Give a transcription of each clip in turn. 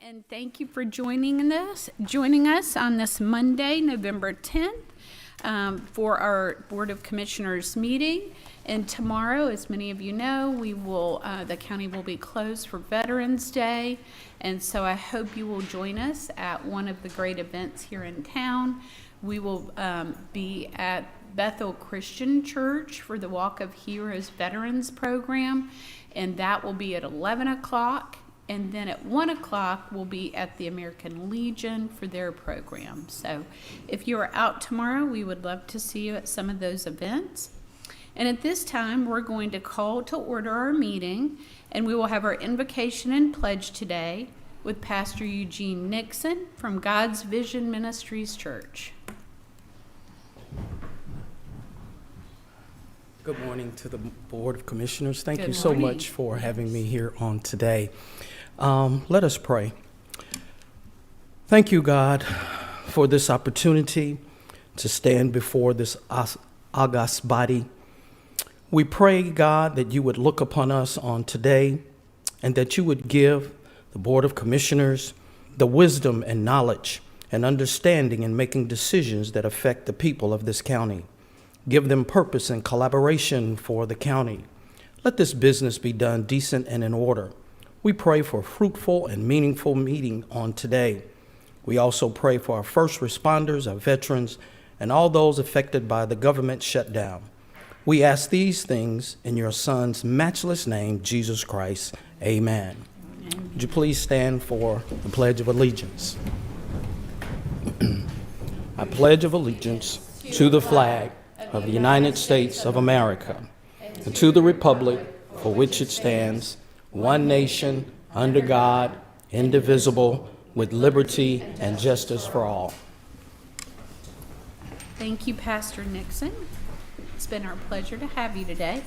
And thank you for joining us on this Monday, November 10th, for our Board of Commissioners meeting. And tomorrow, as many of you know, the county will be closed for Veterans Day. And so I hope you will join us at one of the great events here in town. We will be at Bethel Christian Church for the Walk of Heroes Veterans Program, and that will be at 11 o'clock. And then at 1 o'clock, we'll be at the American Legion for their program. So if you are out tomorrow, we would love to see you at some of those events. And at this time, we're going to call to order our meeting, and we will have our invocation and pledge today with Pastor Eugene Nixon from God's Vision Ministries Church. Good morning to the Board of Commissioners. Thank you so much for having me here on today. Let us pray. Thank you, God, for this opportunity to stand before this august body. We pray, God, that you would look upon us on today and that you would give the Board of Commissioners the wisdom and knowledge and understanding in making decisions that affect the people of this county. Give them purpose and collaboration for the county. Let this business be done decent and in order. We pray for a fruitful and meaningful meeting on today. We also pray for our first responders, our veterans, and all those affected by the government shutdown. We ask these things in your Son's matchless name, Jesus Christ. Amen. Would you please stand for the Pledge of Allegiance? I pledge of allegiance to the flag of the United States of America, and to the republic for which it stands, one nation, under God, indivisible, with liberty and justice for all. Thank you, Pastor Nixon. It's been our pleasure to have you today.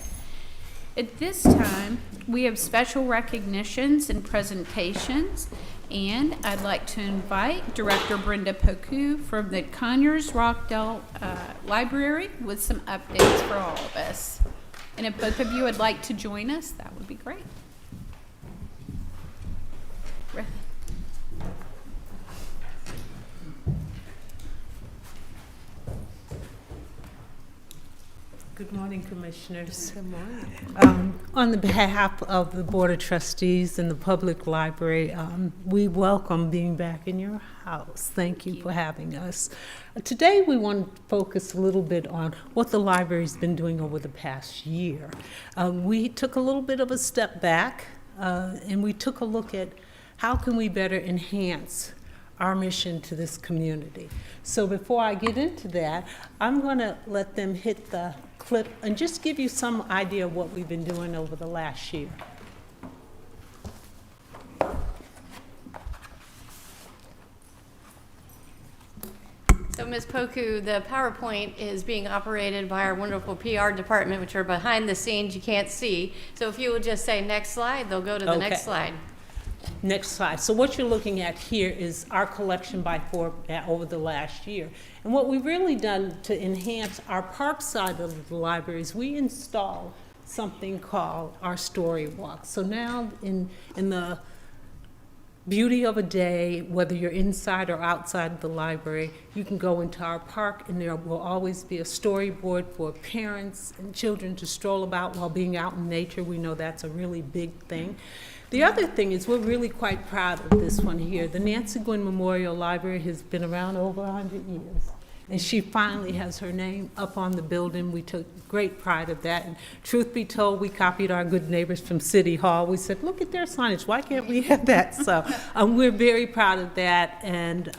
At this time, we have special recognitions and presentations, and I'd like to invite Director Brenda Poku from the Conyers Rockdale Library with some updates for all of us. And if both of you would like to join us, that would be great. Good morning, Commissioners. Good morning. On the behalf of the Board of Trustees and the Public Library, we welcome being back in your house. Thank you for having us. Today we want to focus a little bit on what the library's been doing over the past year. We took a little bit of a step back and we took a look at how can we better enhance our mission to this community. So before I get into that, I'm going to let them hit the clip and just give you some idea of what we've been doing over the last year. So Ms. Poku, the PowerPoint is being operated by our wonderful PR department, which are behind the scenes, you can't see. So if you will just say next slide, they'll go to the next slide. Next slide. So what you're looking at here is our collection by format over the last year. And what we've really done to enhance our park side of the library is we installed something called our story walk. So now in the beauty of a day, whether you're inside or outside the library, you can go into our park and there will always be a storyboard for parents and children to stroll about while being out in nature. We know that's a really big thing. The other thing is we're really quite proud of this one here. The Nancy Gwynn Memorial Library has been around over 100 years. And she finally has her name up on the building. We took great pride of that. And truth be told, we copied our good neighbors from City Hall. We said, look at their signage. Why can't we have that? So we're very proud of that. And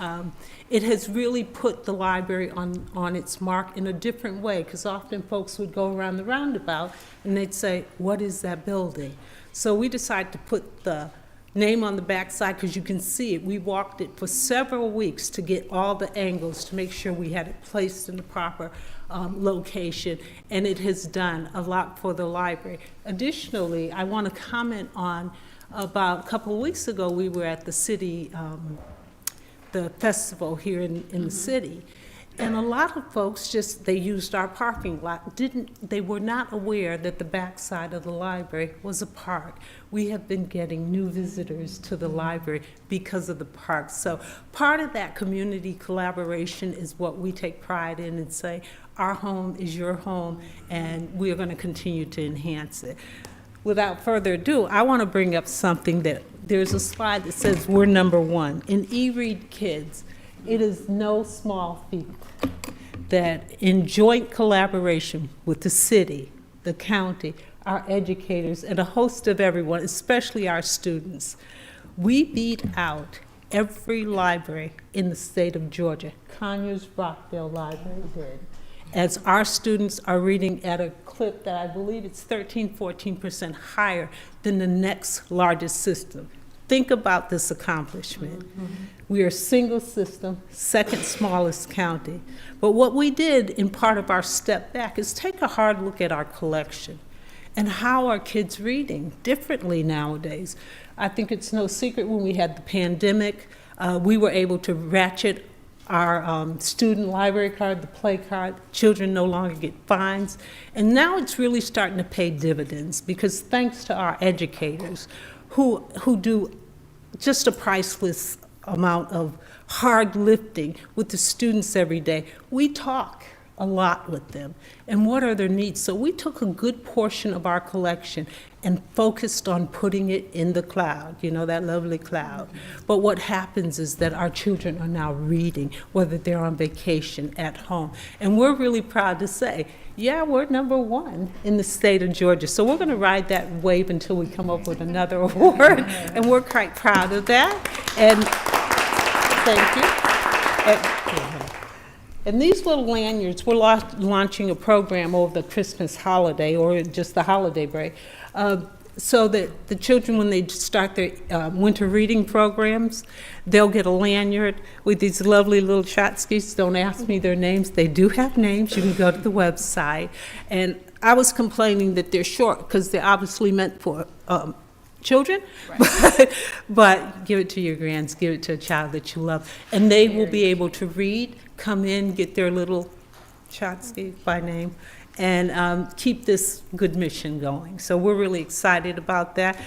it has really put the library on its mark in a different way, because often folks would go around the roundabout and they'd say, what is that building? So we decided to put the name on the back side because you can see it. We walked it for several weeks to get all the angles to make sure we had it placed in the proper location, and it has done a lot for the library. Additionally, I want to comment on about a couple of weeks ago we were at the city, the festival here in the city, And a lot of folks they used our parking lot, they were not aware that the backside of the library was a park. We have been getting new visitors to the library because of the park. So part of that community collaboration is what we take pride in and say, our home is your home, and we're going to continue to enhance it. Without further ado, I want to bring up something that there's a slide that says we're number one. In eRead Kids, it is no small feat that in joint collaboration with the city, the county, our educators, and a host of everyone, especially our students, we beat out every library in the state of Georgia. Conyers Rockdale Library did. As our students are reading at a clip that I believe it's 14% higher than the next largest system. Think about this accomplishment. We are single system, second smallest county. But what we did in part of our step back is take a hard look at our collection and how are kids reading differently nowadays. I think it's no secret when we had the pandemic, we were able to ratchet our student library card, the play card. Children no longer get fines. And now it's really starting to pay dividends because thanks to our educators who do just a priceless amount of hard lifting with the students every day. We talk a lot with them and what are their needs. So we took a good portion of our collection and focused on putting it in the cloud, you know, that lovely cloud. But what happens is that our children are now reading, whether they're on vacation, at home. And we're really proud to say, yeah, we're number one in the state of Georgia. So we're going to ride that wave until we come up with another award. And we're quite proud of that. And thank you. And these little lanyards, we're launching a program over the Christmas holiday or just the holiday break, so that the children, when they start their winter reading programs, they'll get a lanyard with these lovely little tchotchkes. Don't ask me their names. They do have names. You can go to the website. And I was complaining that they're short because they're obviously meant for children, right. but give it to your grands, give it to a child that you love, and they will be able to read, come in, get their little tchotchke by name, and keep this good mission going. So we're really excited about that.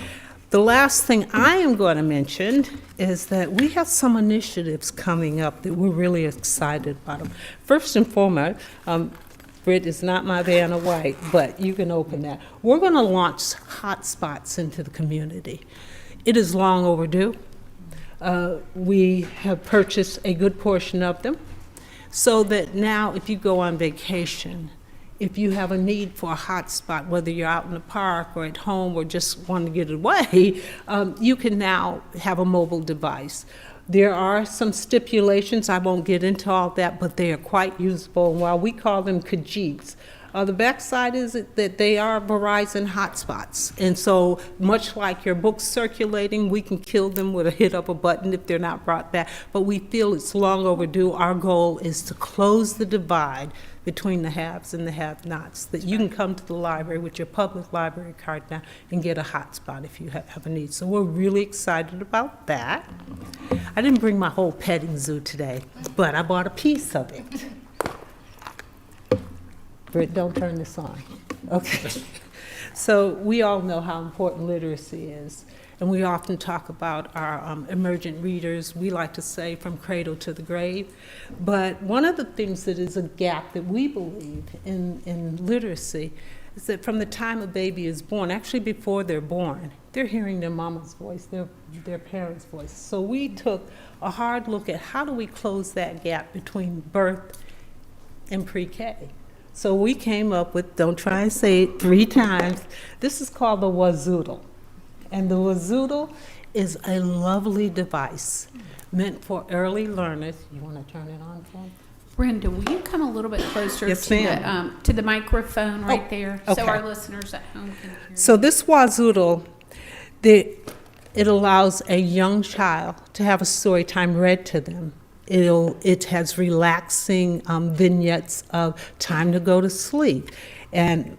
The last thing I am going to mention is that we have some initiatives coming up that we're really excited about them. First and foremost, Britt is not my Vanna White, but you can open that. We're going to launch hotspots into the community. It is long overdue. We have purchased a good portion of them so that now if you go on vacation, if you have a need for a hotspot, whether you're out in the park or at home or just want to get away, you can now have a mobile device. There are some stipulations. I won't get into all that, but they are quite usable. And while we call them Khajiits, the backside is that they are Verizon hotspots. And so much like your books circulating, we can kill them with a hit of a button if they're not brought back. But we feel it's long overdue. Our goal is to close the divide between the haves and the have-nots, that you can come to the library with your public library card now and get a hotspot if you have a need. So we're really excited about that. I didn't bring my whole petting zoo today, but I bought a piece of it. Britt, don't turn this on. Okay. So we all know how important literacy is. And we often talk about our emergent readers, we like to say from cradle to the grave. But one of the things that is a gap that we believe in literacy is that from the time a baby is born, actually before they're born, they're hearing their mama's voice, their parents' voice. So we took a hard look at how do we close that gap between birth and pre-K. So we came up with, don't try and say it 3 times, this is called the Wazoodle. And the Wazoodle is a lovely device meant for early learners. You want to turn it on for me? Brenda, will you come a little bit closer Yes, to the microphone right there, okay. so our listeners at home can hear you? So this Wazoodle, it allows a young child to have a story time read to them. It has relaxing vignettes of time to go to sleep. And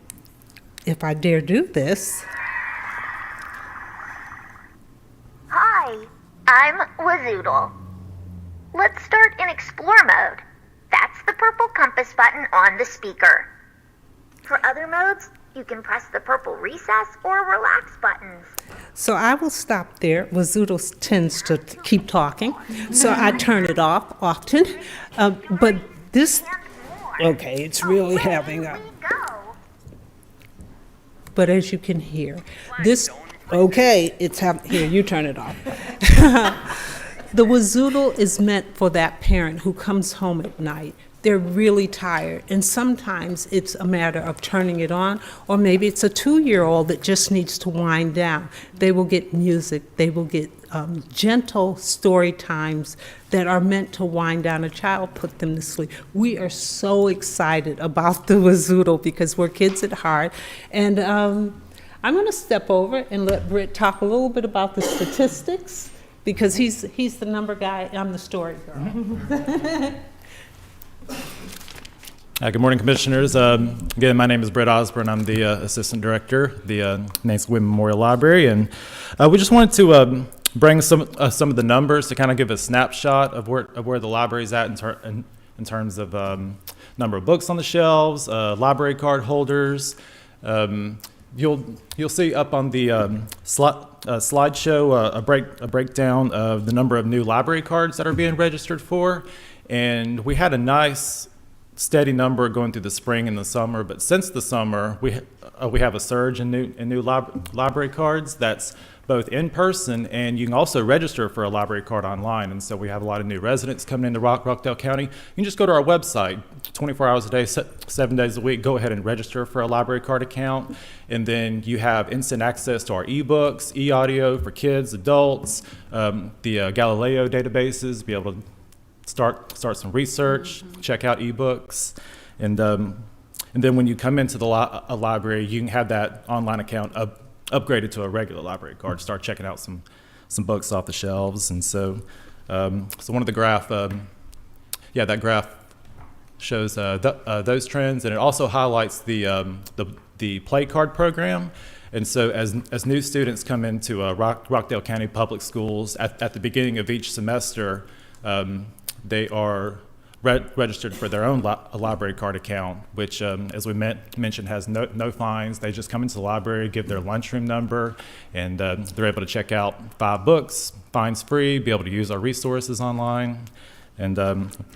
if I dare do this. Hi, I'm Wazoodle. Let's start in explore mode. That's the purple compass button on the speaker. For other modes, you can press the purple recess or relax buttons. So I will stop there. Wazuto tends to keep talking, so I turn it off often. But this, okay, it's really having a, but as you can hear, this, okay, it's here, you turn it off. The Wazoodle is meant for that parent who comes home at night. They're really tired, and sometimes it's a matter of turning it on, or maybe it's a 2-year-old that just needs to wind down. They will get music, they will get gentle story times that are meant to wind down a child, put them to sleep. We are so excited about the Wazoodle because we're kids at heart, and I'm going to step over and let Britt talk a little bit about the statistics, because he's the number guy, I'm the story girl. Good morning, Commissioners. Again, my name is Brett Osborne. I'm the Assistant Director, the Nancy Wynn Memorial Library, and we just wanted to bring some of the numbers to kind of give a snapshot of where the library is at in terms of number of books on the shelves, library card holders. You'll see up on the slideshow a breakdown of the number of new library cards that are being registered for, and we had a nice steady number going through the spring and the summer, but since the summer we have a surge in new library cards. That's both in person, and you can also register for a library card online. And so we have a lot of new residents coming into Rockdale County. You can just go to our website 24 hours a day, 7 days a week. Go ahead and register for a library card account, and then you have instant access to our ebooks, e-audio for kids, adults, the Galileo databases, be able to start some research, check out ebooks, and then when you come into the library, you can have that online account upgraded to a regular library card. Start checking out some books off the shelves, and so one of the graph, that graph shows those trends, and it also highlights the play card program. And so as new students come into Rockdale County Public Schools at the beginning of each semester, they are registered for their own library card account, which, as we mentioned, has no fines. They just come into the library, give their lunchroom number, and they're able to check out 5 books, fines free, be able to use our resources online, and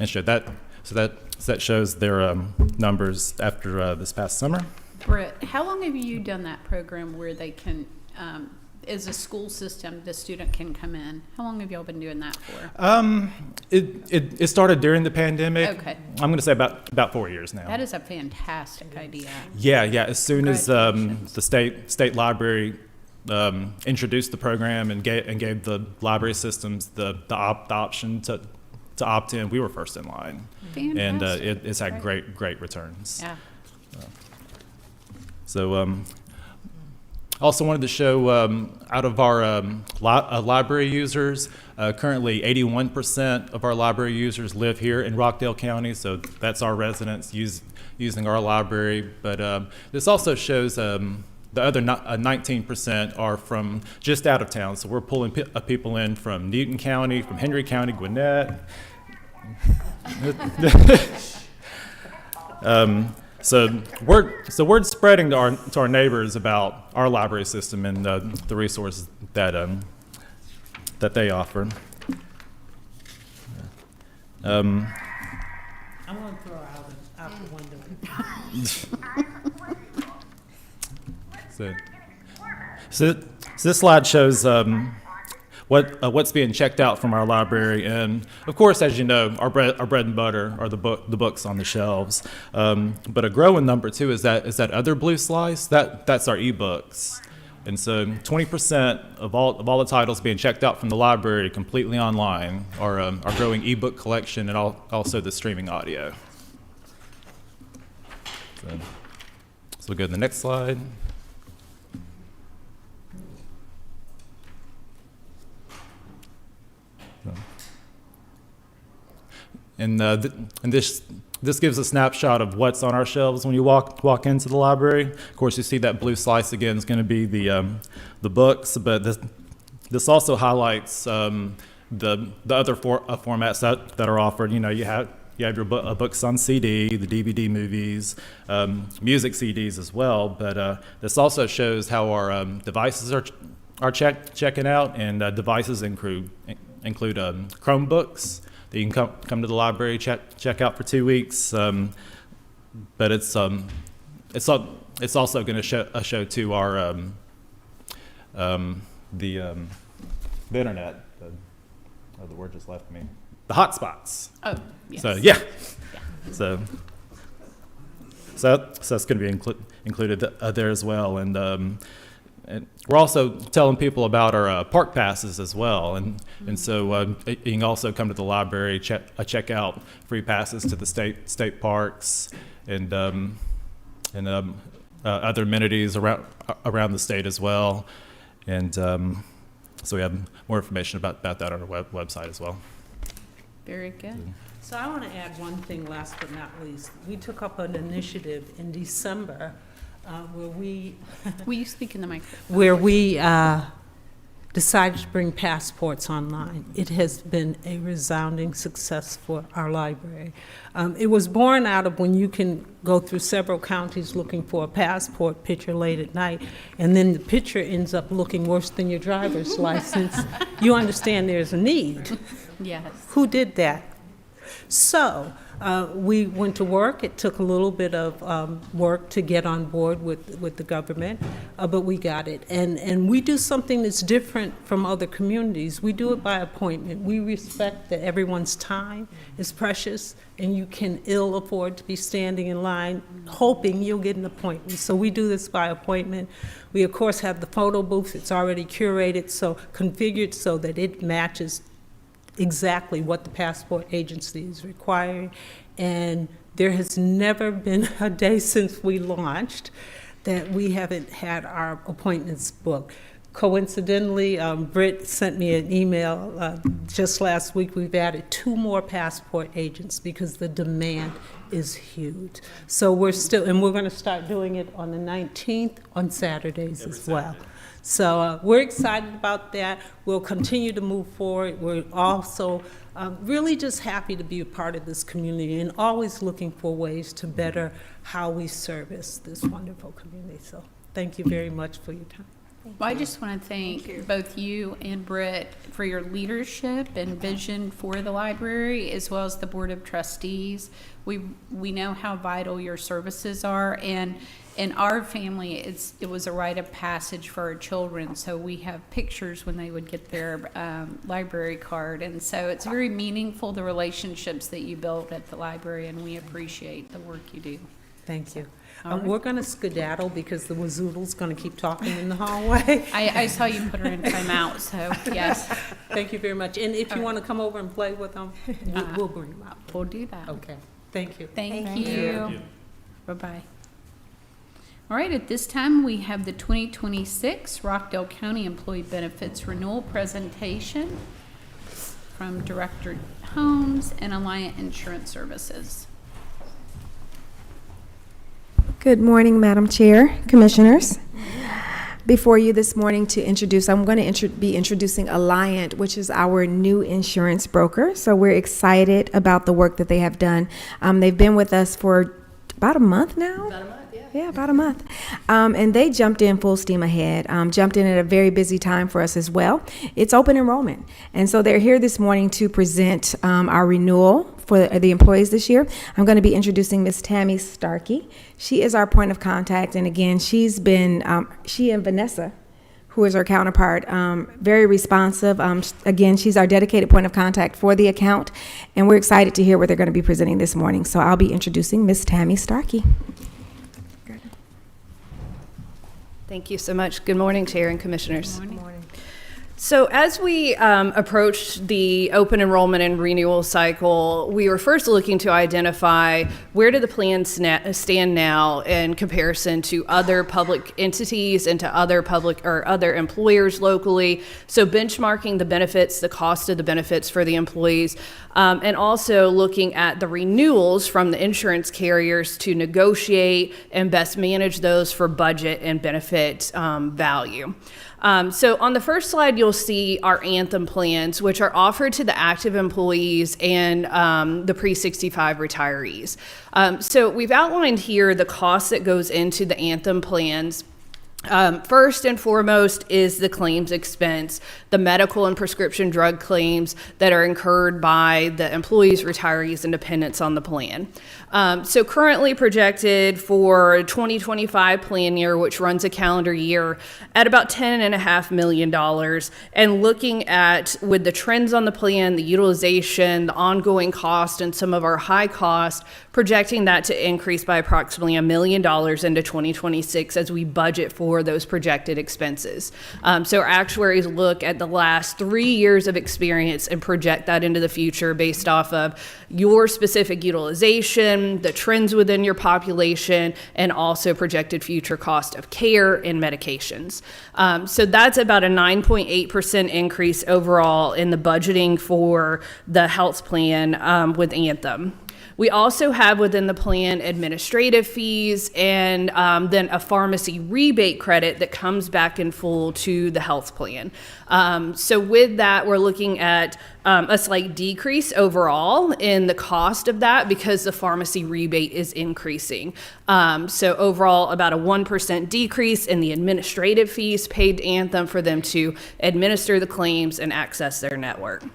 show that. So that shows their numbers after this past summer. Britt, how long have you done that program where they can, as a school system, the student can come in? How long have y'all been doing that for? It started during the pandemic. Okay. I'm going to say about 4 years now. That is a fantastic idea. Yeah. As soon as Congratulations. the state library introduced the program and gave the library systems the option to opt in, we were first in line. Fantastic. And it's had great returns. Yeah. So also wanted to show out of our library users, currently 81% of our library users live here in Rockdale County, so that's our residents using our library. But this also shows the other 19% are from just out of town, so we're pulling people in from Newton County, from Henry County, Gwinnett. So word's spreading to our neighbors about our library system and the resources that they offer. I'm going to throw out the window. So this slide shows what's being checked out from our library, and of course, as you know, our bread and butter are the books on the shelves. But a growing number too is that other blue slice. That's our ebooks, and so 20% of all the titles being checked out from the library completely online are our growing ebook collection and also the streaming audio. So we'll go to the next slide. And this gives a snapshot of what's on our shelves when you walk into the library. Of course, you see that blue slice again is going to be the books, but this also highlights the other formats that are offered. You know, you you have your books on CD, the DVD movies, music CDs as well. But this also shows how our devices are checking out, and devices include Chromebooks that you can come to the library, check out for 2 weeks. But it's also going to show to our the internet. The word just left me. The hotspots. Oh, yes. So yeah. So that's going to be included there as well, and we're also telling people about our park passes as well, and so you can also come to the library, check out free passes to the state parks and other amenities around the state as well, and so we have more information about that on our website as well. Very good. So I want to add one thing, last but not least. We took up an initiative in December where we Will you speak in the microphone? where we decided to bring passports online. It has been a resounding success for our library. It was born out of when you can go through several counties looking for a passport picture late at night, and then the picture ends up looking worse than your driver's license. You understand there's a need. Yes. Who did that? So we went to work. It took a little bit of work to get on board with the government, but we got it. And we do something that's different from other communities. We do it by appointment. We respect that everyone's time is precious, and you can ill afford to be standing in line hoping you'll get an appointment. So we do this by appointment. We, of course, have the photo booth. It's already curated, so configured so that it matches exactly what the passport agency is requiring. And there has never been a day since we launched that we haven't had our appointments booked. Coincidentally, Britt sent me an email just last week. We've added 2 more passport agents because the demand is huge. So we're going to start doing it on the 19th on Saturdays as well. So we're excited about that. We'll continue to move forward. We're also really just happy to be a part of this community and always looking for ways to better how we service this wonderful community. So thank you very much for your time. Well, I just want to thank both you and Britt for your leadership and vision for the library, as well as the Board of Trustees. We know how vital your services are, and in our family, it was a rite of passage for our children. So we have pictures when they would get their library card, and so it's very meaningful, the relationships that you build at the library, and we appreciate the work you do. Thank you. All right. We're going to skedaddle because the Wazoodle's going to keep talking in the hallway. I saw you put her in timeout, so yes, Thank you very much. And if you want to come over and play with them, we'll bring them up. we'll do that. Okay. Thank you. Thank you. Bye-bye. All right, at this time, we have the 2026 Rockdale County Employee Benefits Renewal Presentation from Director Holmes and Alliant Insurance Services. Good morning, Madam Chair, Commissioners. Before you this morning to introduce, I'm going to be introducing Alliant, which is our new insurance broker. So we're excited about the work that they have done. They've been with us for about a month now. About a month, yeah. Yeah, about a month. And they jumped in full steam ahead, jumped in at a very busy time for us as well. It's open enrollment. And so they're here this morning to present our renewal for the employees this year. I'm going to be introducing Ms. Tammy Starkey. She is our point of contact, and again, she's been, she and Vanessa, who is our counterpart, very responsive. Again, she's our dedicated point of contact for the account, and we're excited to hear what they're going to be presenting this morning. So I'll be introducing Ms. Tammy Starkey. Thank you so much. Good morning, Chair and Commissioners. Good morning. So as we approached the open enrollment and renewal cycle, we were first looking to identify where do the plans stand now in comparison to other public entities and to other public or other employers locally. So benchmarking the benefits, the cost of the benefits for the employees, and also looking at the renewals from the insurance carriers to negotiate and best manage those for budget and benefit value. So on the first slide, you'll see our Anthem plans, which are offered to the active employees and the pre-65 retirees. So we've outlined here the cost that goes into the Anthem plans. First and foremost is the claims expense, the medical and prescription drug claims that are incurred by the employees, retirees, and dependents on the plan. So currently projected for 2025 plan year, which runs a calendar year, at about $10.5 million. And looking at, with the trends on the plan, the utilization, the ongoing cost, and some of our high cost, projecting that to increase by approximately $1 million into 2026 as we budget for those projected expenses. So our actuaries look at the last 3 years of experience and project that into the future based off of your specific utilization, the trends within your population, and also projected future cost of care and medications. So that's about a 9.8% increase overall in the budgeting for the health plan with Anthem. We also have within the plan administrative fees and then a pharmacy rebate credit that comes back in full to the health plan. So with that, we're looking at a slight decrease overall in the cost of that because the pharmacy rebate is increasing. So overall, about a 1% decrease in the administrative fees paid to Anthem for them to administer the claims and access their network.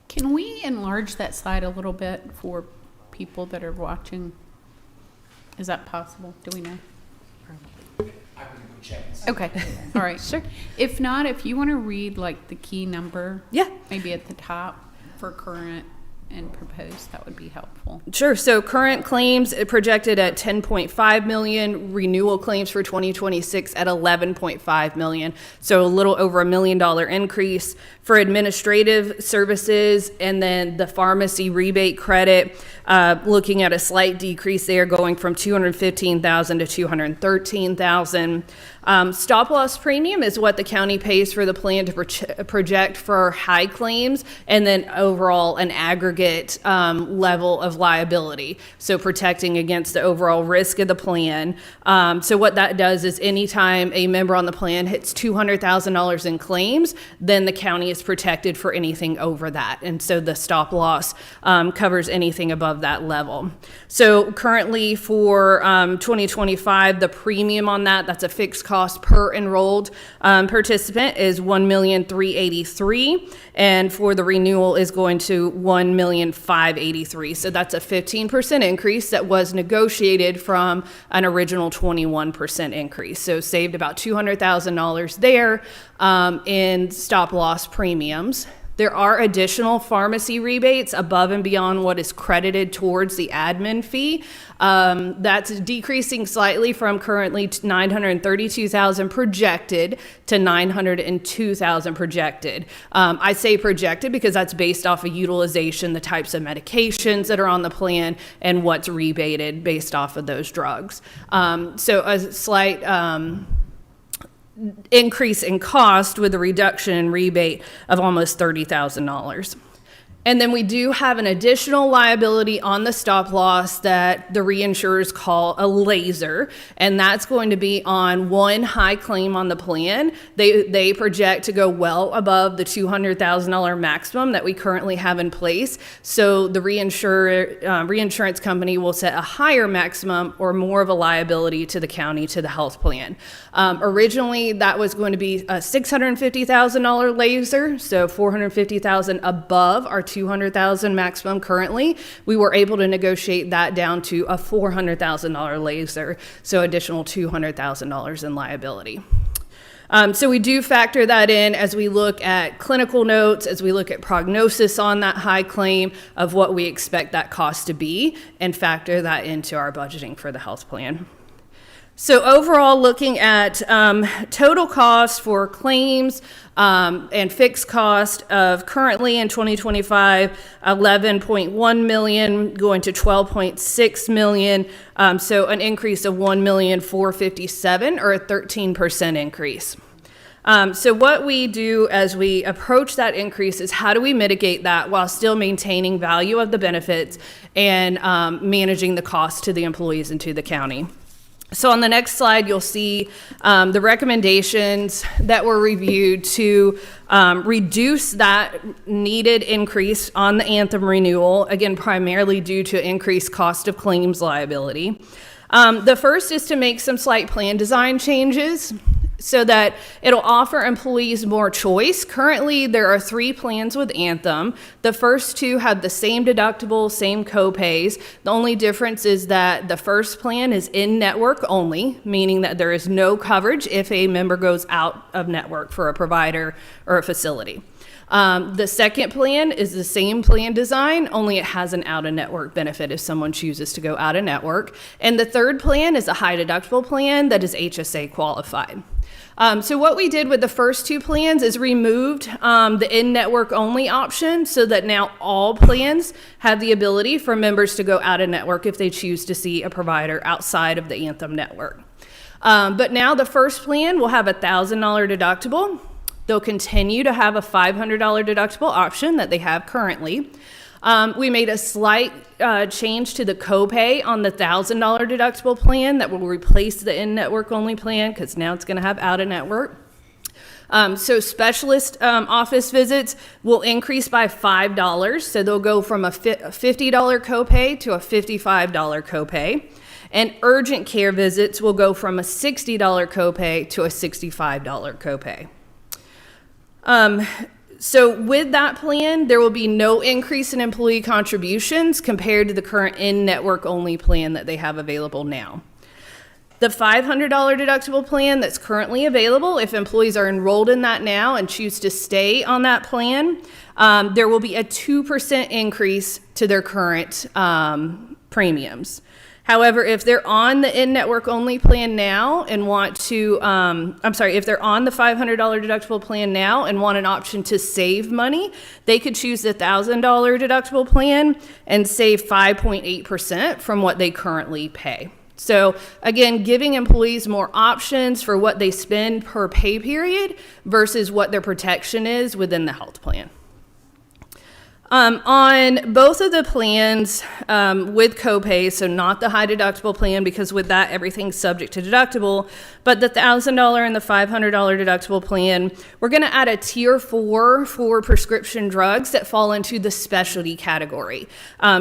Can we enlarge that slide a little bit for people that are watching? Is that possible? Do we know? Okay. All right. Sure. If not, if you want to read like the key number, Yeah. maybe at the top for current and proposed, that would be helpful. Sure. So current claims projected at 10.5 million, renewal claims for 2026 at 11.5 million. So a little over $1 million increase for administrative services, and then the pharmacy rebate credit, looking at a slight decrease there, going from 215,000 to 213,000. Stop loss premium is what the county pays for the plan to project for high claims, and then overall an aggregate level of liability. So protecting against the overall risk of the plan. So what that does is anytime a member on the plan hits $200,000 in claims, then the county is protected for anything over that. And so the stop loss covers anything above that level. So currently for 2025, the premium on that's a fixed cost per enrolled participant is $1,383,000, and for the renewal is going to $1,583,000. So that's a 15% increase that was negotiated from an original 21% increase. So saved about $200,000 there in stop loss premiums. There are additional pharmacy rebates above and beyond what is credited towards the admin fee. That's decreasing slightly from currently $932,000 projected to $902,000 projected. I say projected because that's based off of utilization, the types of medications that are on the plan, and what's rebated based off of those drugs. So a slight increase in cost with a reduction in rebate of almost $30,000. And then we do have an additional liability on the stop loss that the reinsurers call a laser, and that's going to be on one high claim on the plan. They project to go well above the $200,000 maximum that we currently have in place. So the reinsurance company will set a higher maximum or more of a liability to the county, to the health plan. Originally, that was going to be a $650,000 laser, so $450,000 above our $200,000 maximum currently. We were able to negotiate that down to a $400,000 laser, so additional $200,000 in liability. So we do factor that in as we look at clinical notes, as we look at prognosis on that high claim of what we expect that cost to be, and factor that into our budgeting for the health plan. So overall, looking at total cost for claims and fixed cost of currently in 2025, 11.1 million going to 12.6 million. So an increase of 1,457,000 or a 13% increase. So what we do as we approach that increase is how do we mitigate that while still maintaining value of the benefits and managing the cost to the employees and to the county. So on the next slide, you'll see the recommendations that were reviewed to reduce that needed increase on the Anthem renewal, again, primarily due to increased cost of claims liability. The first is to make some slight plan design changes so that it'll offer employees more choice. Currently, there are 3 plans with Anthem. The first 2 have the same deductible, same copays. The only difference is that the first plan is in-network only, meaning that there is no coverage if a member goes out of network for a provider or a facility. The second plan is the same plan design, only it has an out-of-network benefit if someone chooses to go out-of-network. And the third plan is a high-deductible plan that is HSA qualified. So what we did with the first 2 plans is removed the in-network only option so that now all plans have the ability for members to go out-of-network if they choose to see a provider outside of the Anthem network. But now the first plan will have a $1,000 deductible. They'll continue to have a $500 deductible option that they have currently. We made a slight change to the copay on the $1,000 deductible plan that will replace the in-network only plan because now it's going to have out-of-network. So specialist office visits will increase by $5. So they'll go from a $50 copay to a $55 copay. And urgent care visits will go from a $60 copay to a $65 copay. So with that plan, there will be no increase in employee contributions compared to the current in-network only plan that they have available now. The $500 deductible plan that's currently available, if employees are enrolled in that now and choose to stay on that plan, there will be a 2% increase to their current premiums. However, if they're on the in-network only plan now and want to, if they're on the $500 deductible plan now and want an option to save money, they could choose the $1,000 deductible plan and save 5.8% from what they currently pay. So again, giving employees more options for what they spend per pay period versus what their protection is within the health plan. On both of the plans with copay, so not the high deductible plan because with that everything's subject to deductible, but the $1,000 and the $500 deductible plan, we're going to add a tier 4 for prescription drugs that fall into the specialty category.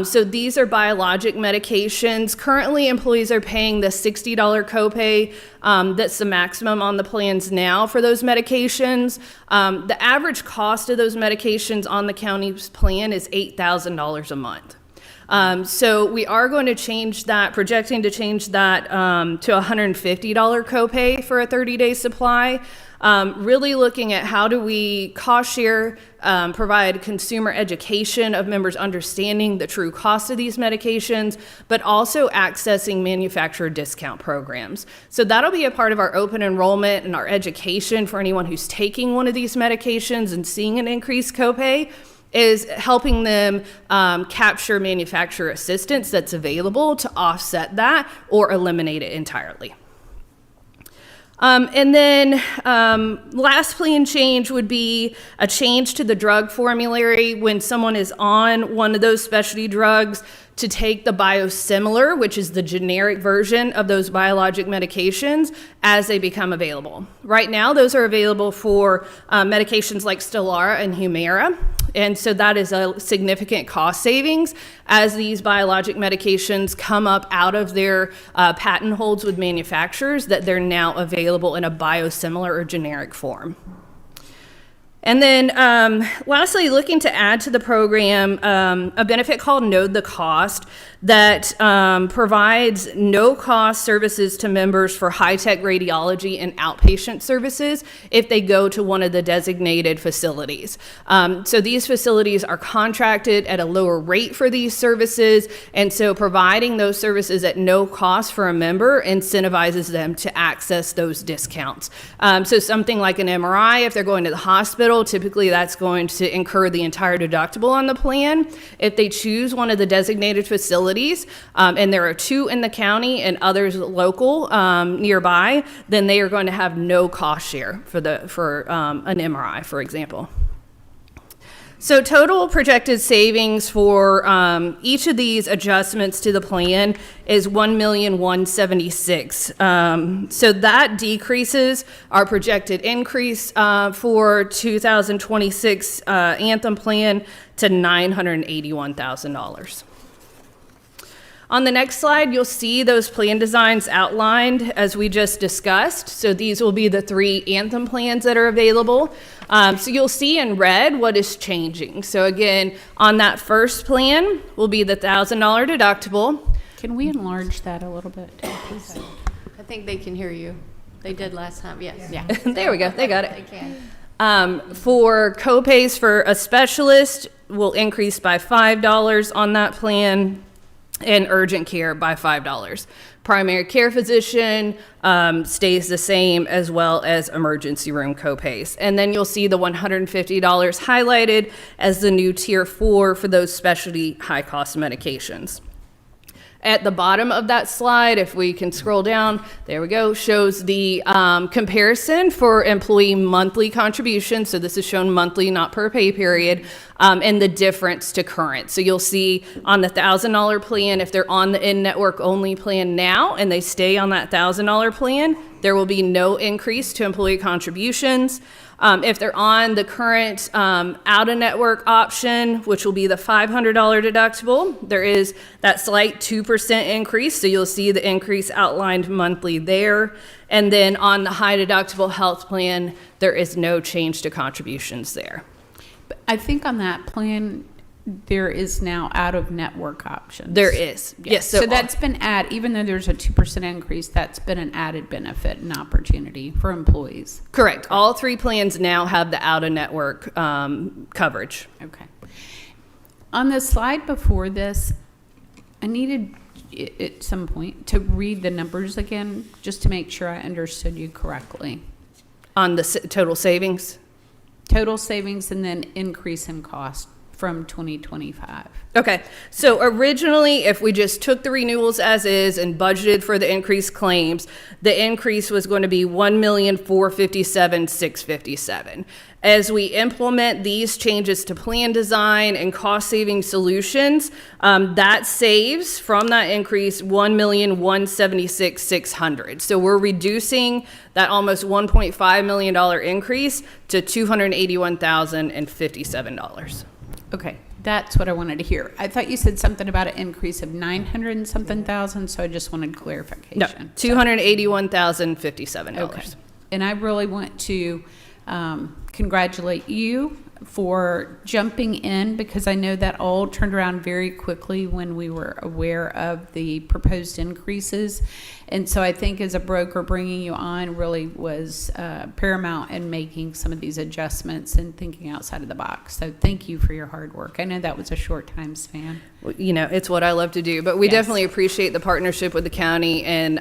So these are biologic medications. Currently, employees are paying the $60 copay. That's the maximum on the plans now for those medications. The average cost of those medications on the county's plan is $8,000 a month. So we are going to change that, projecting to change that to a $150 copay for a 30-day supply. Really looking at how do we cost share, provide consumer education of members understanding the true cost of these medications, but also accessing manufacturer discount programs. So that'll be a part of our open enrollment and our education for anyone who's taking one of these medications and seeing an increased copay, is helping them capture manufacturer assistance that's available to offset that or eliminate it entirely. And then last plan change would be a change to the drug formulary when someone is on one of those specialty drugs to take the biosimilar, which is the generic version of those biologic medications, as they become available. Right now, those are available for medications like Stelara and Humira. And so that is a significant cost savings as these biologic medications come up out of their patent holds with manufacturers, that they're now available in a biosimilar or generic form. And then lastly, looking to add to the program a benefit called Know the Cost that provides no-cost services to members for high-tech radiology and outpatient services if they go to one of the designated facilities. So these facilities are contracted at a lower rate for these services, and so providing those services at no cost for a member incentivizes them to access those discounts. So something like an MRI, if they're going to the hospital, typically that's going to incur the entire deductible on the plan. If they choose one of the designated facilities, and there are 2 in the county and others local nearby, then they are going to have no cost share for an MRI, for example. So total projected savings for each of these adjustments to the plan is $1,176,000. So that decreases our projected increase for 2026 Anthem plan to $981,000. On the next slide, you'll see those plan designs outlined as we just discussed. So these will be the 3 Anthem plans that are available. So you'll see in red what is changing. So again, on that first plan will be the $1,000 deductible. Can we enlarge that a little bit, please? I think they can hear you. They did last time, yes. Yeah. There we go, they got it. They can. For copays for a specialist will increase by $5 on that plan, and urgent care by $5. Primary care physician stays the same, as well as emergency room copays. And then you'll see the $150 highlighted as the new tier 4 for those specialty high cost medications. At the bottom of that slide, if we can scroll down, there we go, shows the comparison for employee monthly contributions. So this is shown monthly, not per pay period, and the difference to current. So you'll see on the $1,000 plan, if they're on the in-network only plan now and they stay on that $1,000 plan, there will be no increase to employee contributions. If they're on the current out-of-network option, which will be the $500 deductible, there is that slight 2% increase, so you'll see the increase outlined monthly there. And then on the high deductible health plan, there is no change to contributions there. But I think on that plan, there is now out-of-network options. There is, yes. So that's been added, even though there's a 2% increase, that's been an added benefit and opportunity for employees. Correct. All 3 plans now have the out-of-network coverage. Okay. On the slide before this, I needed at some point to read the numbers again, just to make sure I understood you correctly. On the total savings? Total savings and then increase in cost from 2025. Okay, so originally, if we just took the renewals as is and budgeted for the increased claims, the increase was going to be $1,457,657. As we implement these changes to plan design and cost-saving solutions, that saves from that increase $1,176,600. So we're reducing that almost $1.5 million increase to $281,057. Okay, that's what I wanted to hear. I thought you said something about an increase of 900 and something thousand, so I just wanted clarification. No, $281,057. Okay. And I really want to congratulate you for jumping in, because I know that all turned around very quickly when we were aware of the proposed increases. And so I think as a broker, bringing you on really was paramount in making some of these adjustments and thinking outside of the box. So thank you for your hard work. I know that was a short time span. You know, it's what I love to do, but we Yes. definitely appreciate the partnership with the county and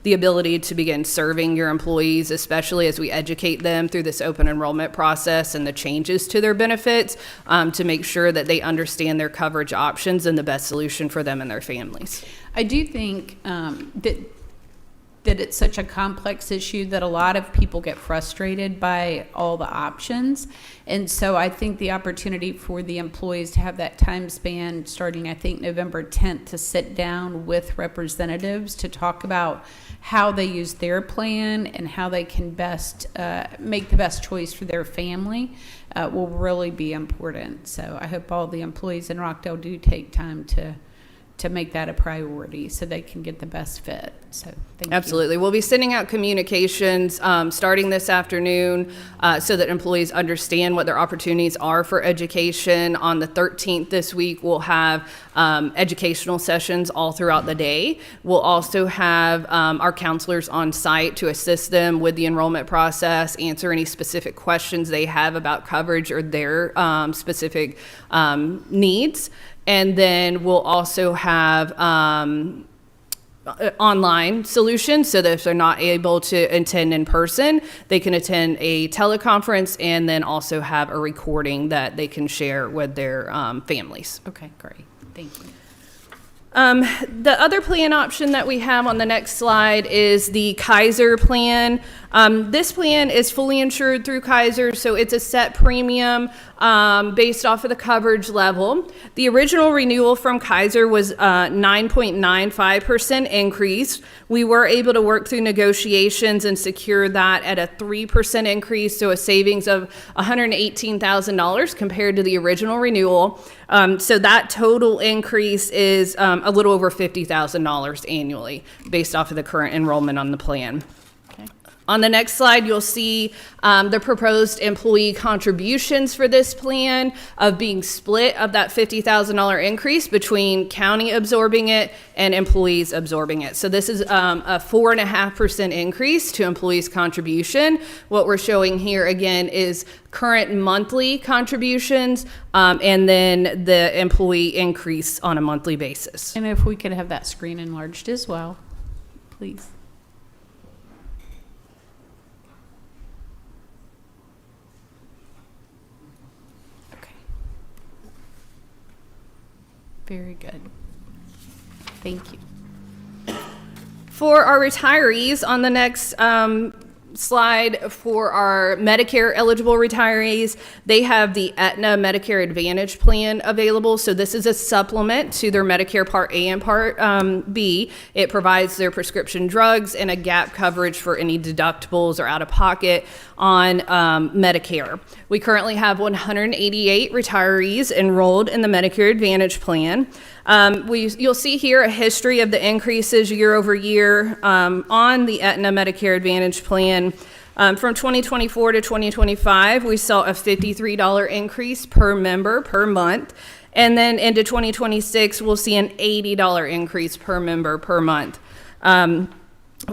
the ability to begin serving your employees, especially as we educate them through this open enrollment process and the changes to their benefits, to make sure that they understand their coverage options and the best solution for them and their families. I do think that it's such a complex issue that a lot of people get frustrated by all the options. And so I think the opportunity for the employees to have that time span starting, I think, November 10th, to sit down with representatives to talk about how they use their plan and how they can best make the best choice for their family will really be important. So I hope all the employees in Rockdale do take time to make that a priority so they can get the best fit. So thank you. Absolutely. We'll be sending out communications starting this afternoon so that employees understand what their opportunities are for education. On the 13th this week, we'll have educational sessions all throughout the day. We'll also have our counselors on site to assist them with the enrollment process, answer any specific questions they have about coverage or their specific needs. And then we'll also have online solutions so that if they're not able to attend in person, they can attend a teleconference and then also have a recording that they can share with their families. Okay, great. Thank you. The other plan option that we have on the next slide is the Kaiser plan. This plan is fully insured through Kaiser, so it's a set premium. based off of the coverage level. The original renewal from Kaiser was 9.95% increase. We were able to work through negotiations and secure that at a 3% increase, so a savings of $118,000 compared to the original renewal. So that total increase is a little over $50,000 annually based off of the current enrollment on the plan. On the next slide, you'll see the proposed employee contributions for this plan of being split of that $50,000 increase between county absorbing it and employees absorbing it. So this is a 4.5% increase to employees' contribution. What we're showing here again is current monthly contributions and then the employee increase on a monthly basis. And if we could have that screen enlarged as well, please. Very good. Thank you. For our retirees, on the next slide, for our Medicare eligible retirees, they have the Aetna Medicare Advantage plan available. So this is a supplement to their Medicare Part A and Part B. It provides their prescription drugs and a gap coverage for any deductibles or out of pocket on Medicare. We currently have 188 retirees enrolled in the Medicare Advantage plan. You'll see here a history of the increases year over year on the Aetna Medicare Advantage plan. From 2024 to 2025, we saw a $53 increase per member per month. And then into 2026, we'll see an $80 increase per member per month.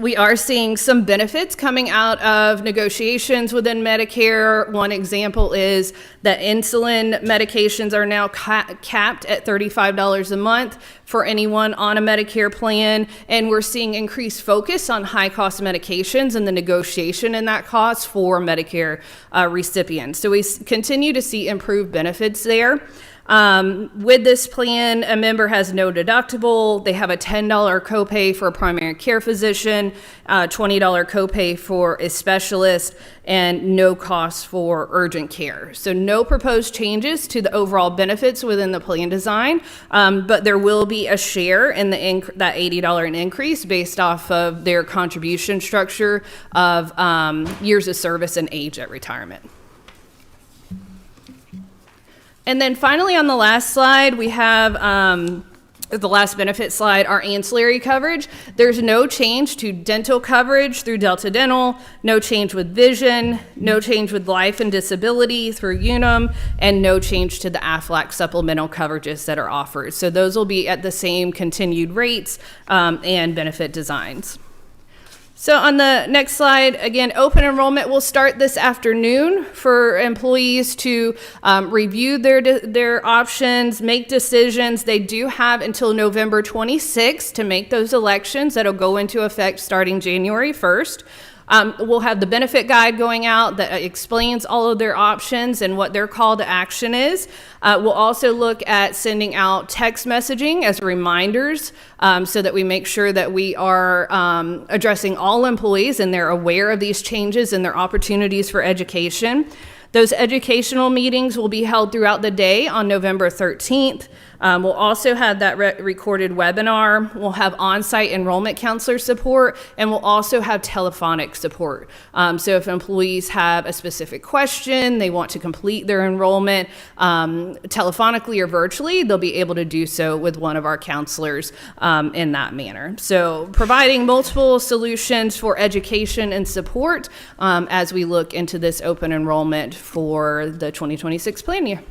We are seeing some benefits coming out of negotiations within Medicare. One example is that insulin medications are now capped at $35 a month for anyone on a Medicare plan, and we're seeing increased focus on high-cost medications and the negotiation in that cost for Medicare recipients. So we continue to see improved benefits there. With this plan, a member has no deductible. They have a $10 copay for a primary care physician, $20 copay for a specialist, and no cost for urgent care. So no proposed changes to the overall benefits within the plan design, but there will be a share in that $80 increase based off of their contribution structure of years of service and age at retirement. And then finally, on the last slide, we have the last benefit slide, our ancillary coverage. There's no change to dental coverage through Delta Dental, no change with vision, no change with life and disability through Unum, and no change to the AFLAC supplemental coverages that are offered. So those will be at the same continued rates and benefit designs. So on the next slide, again, open enrollment will start this afternoon for employees to review their options, make decisions. They do have until November 26th to make those elections. That'll go into effect starting January 1st. We'll have the benefit guide going out that explains all of their options and what their call to action is. We'll also look at sending out text messaging as reminders so that we make sure that we are addressing all employees and they're aware of these changes and their opportunities for education. Those educational meetings will be held throughout the day on November 13th. We'll also have that recorded webinar. We'll have on-site enrollment counselor support, and we'll also have telephonic support. So if employees have a specific question, they want to complete their enrollment telephonically or virtually, they'll be able to do so with one of our counselors in that manner. So providing multiple solutions for education and support as we look into this open enrollment for the 2026 plan year.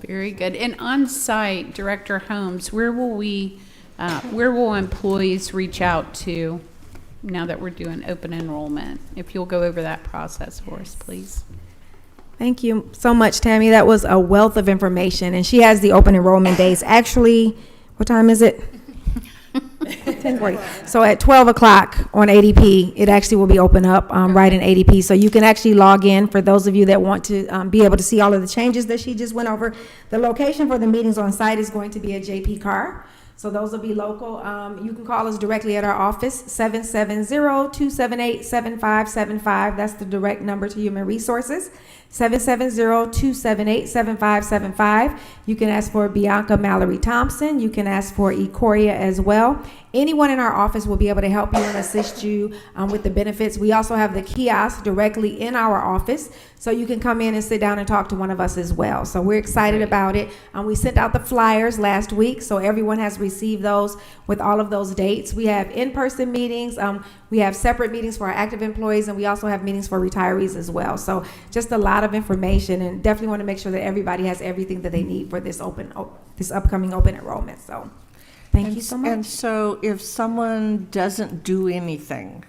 Very good. And on site, Director Holmes, where will employees reach out to now that we're doing open enrollment? If you'll go over that process for us, please. Thank you so much, Tammy. That was a wealth of information, and she has the open enrollment days. Actually, what time is it? 10:40. So at 12 o'clock on ADP, it actually will be open up right in ADP. So you can actually log in for those of you that want to be able to see all of the changes that she just went over. The location for the meetings on site is going to be at JP Carr. So those will be local. You can call us directly at our office, 770-278-7575. That's the direct number to Human Resources. 770-278-7575. You can ask for Bianca Mallory Thompson. You can ask for Ecoria as well. Anyone in our office will be able to help you and assist you with the benefits. We also have the kiosk directly in our office, so you can come in and sit down and talk to one of us as well. So we're excited about it. We sent out the flyers last week, so everyone has received those with all of those dates. We have in-person meetings. We have separate meetings for our active employees, and we also have meetings for retirees as well. So just a lot of information, and definitely want to make sure that everybody has everything that they need for this upcoming open enrollment. So thank you so much. And so if someone doesn't do anything,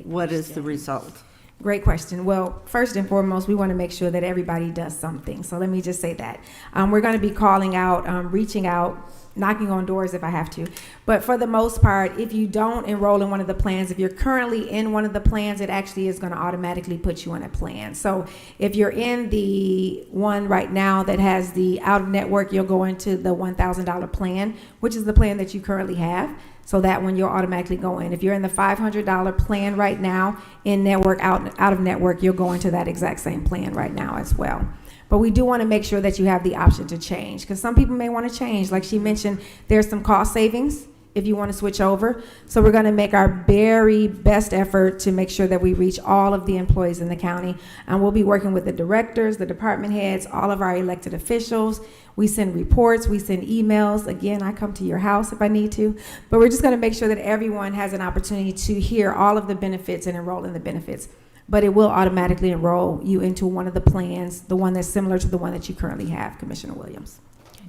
what is the result? Great question. Well, first and foremost, we want to make sure that everybody does something. So let me just say that. We're going to be calling out, reaching out, knocking on doors if I have to. But for the most part, if you don't enroll in one of the plans, if you're currently in one of the plans, it actually is going to automatically put you in a plan. So if you're in the one right now that has the out-of-network, you'll go into the $1,000 plan, which is the plan that you currently have. So that one you'll automatically go in. If you're in the $500 plan right now, in network, out of network, you'll go into that exact same plan right now as well. But we do want to make sure that you have the option to change, because some people may want to change. Like she mentioned, there's some cost savings if you want to switch over. So we're going to make our very best effort to make sure that we reach all of the employees in the county. And we'll be working with the directors, the department heads, all of our elected officials. We send reports, we send emails. Again, I come to your house if I need to. But we're just going to make sure that everyone has an opportunity to hear all of the benefits and enroll in the benefits. But it will automatically enroll you into one of the plans, the one that's similar to the one that you currently have, Commissioner Williams.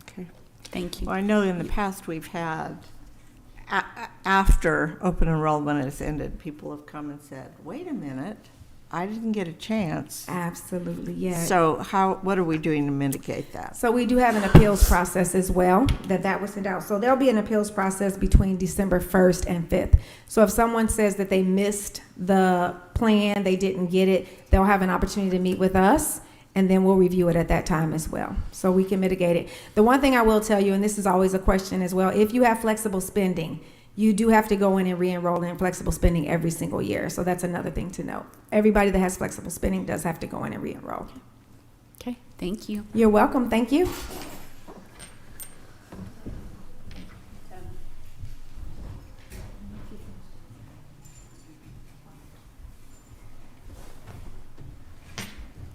Okay. Thank you. Well, I know in the past we've had, after open enrollment has ended, people have come and said, wait a minute, I didn't get a chance. Absolutely, yes. So what are we doing to mitigate that? So we do have an appeals process as well, that was sent out. So there'll be an appeals process between December 1st and 5th. So if someone says that they missed the plan, they didn't get it, they'll have an opportunity to meet with us, and then we'll review it at that time as well. So we can mitigate it. The one thing I will tell you, and this is always a question as well, if you have flexible spending, you do have to go in and re-enroll in flexible spending every single year. So that's another thing to note. Everybody that has flexible spending does have to go in and re-enroll. Okay, thank you. You're welcome. Thank you.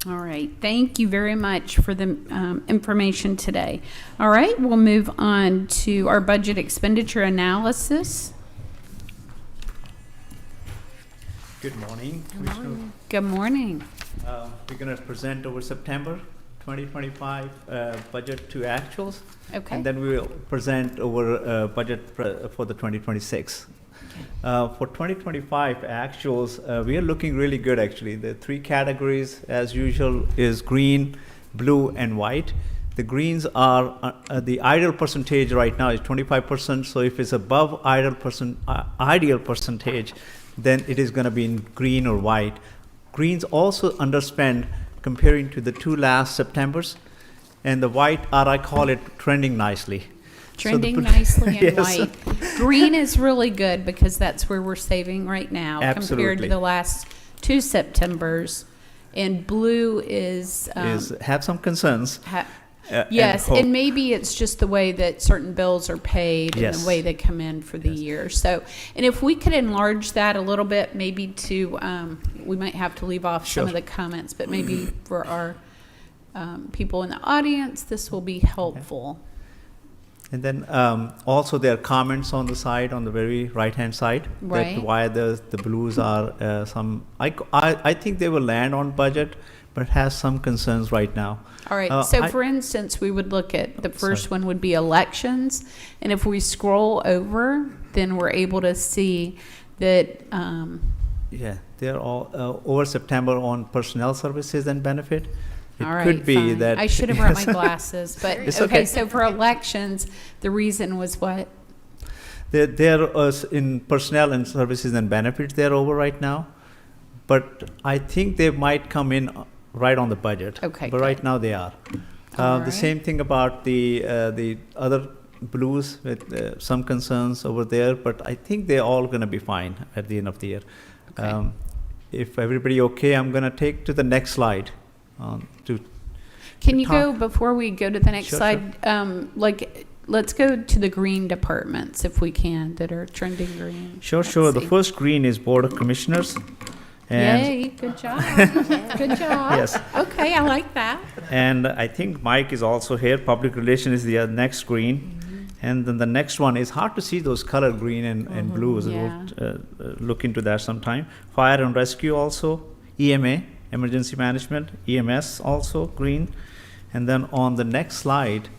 All right, thank you very much for the information today. All right, we'll move on to our budget expenditure analysis. Good morning, Commissioner. Good morning. We're going to present over September 2025 budget to actuals. Okay. And then we will present over budget for the 2026. For 2025 actuals, we are looking really good actually. The three categories as usual is green, blue, and white. The greens are the ideal percentage right now is 25%. So if it's above ideal percentage, then it is going to be in green or white. Greens also underspend comparing to the two last Septembers, and the white are, I call it, trending nicely. Trending nicely in Yes. white. Green is really good because that's where we're saving right now compared to Absolutely. the last two Septembers. And blue is Have some concerns. yes, hope. and maybe it's just the way that certain bills are paid and Yes. the way they come in for the year. So, and if we could enlarge that a little bit, maybe to, we might have to leave off some of Sure. the comments, but maybe for our people in the audience, this will be helpful. And then also there are comments on the side, on the very right-hand side, Right. that why the blues are some. I think they will land on budget, but has some concerns right now. All right, so for instance, we would look at, the first one would be elections, and if we scroll over, then we're able to see that, Yeah, they're all over September on personnel services and benefit. It all right, could be fine. that I should have brought my glasses, but, It's okay, okay. so for elections, the reason was what? They're in personnel and services and benefits. They're over right now, but I think they might come in right on the budget. Okay, but good. right now they are. All The right. same thing about the other blues with some concerns over there, but I think they're all going to be fine at the end of the year. Okay. If everybody okay, I'm going to take to the next slide to. Can you talk- go, before we go to the next Sure, slide, let's go to the green departments if we can, that are trending green. Sure, Let's sure. The see. first green is Board of Commissioners. And Yay, good job. Good job. Yes. Okay, I like that. And I think Mike is also here. Public Relations is the next green. And then the next one is hard to see those color green and blues. Yeah. We'll look into that sometime. Fire and Rescue also. EMA, Emergency Management. EMS also green. And then on the next slide,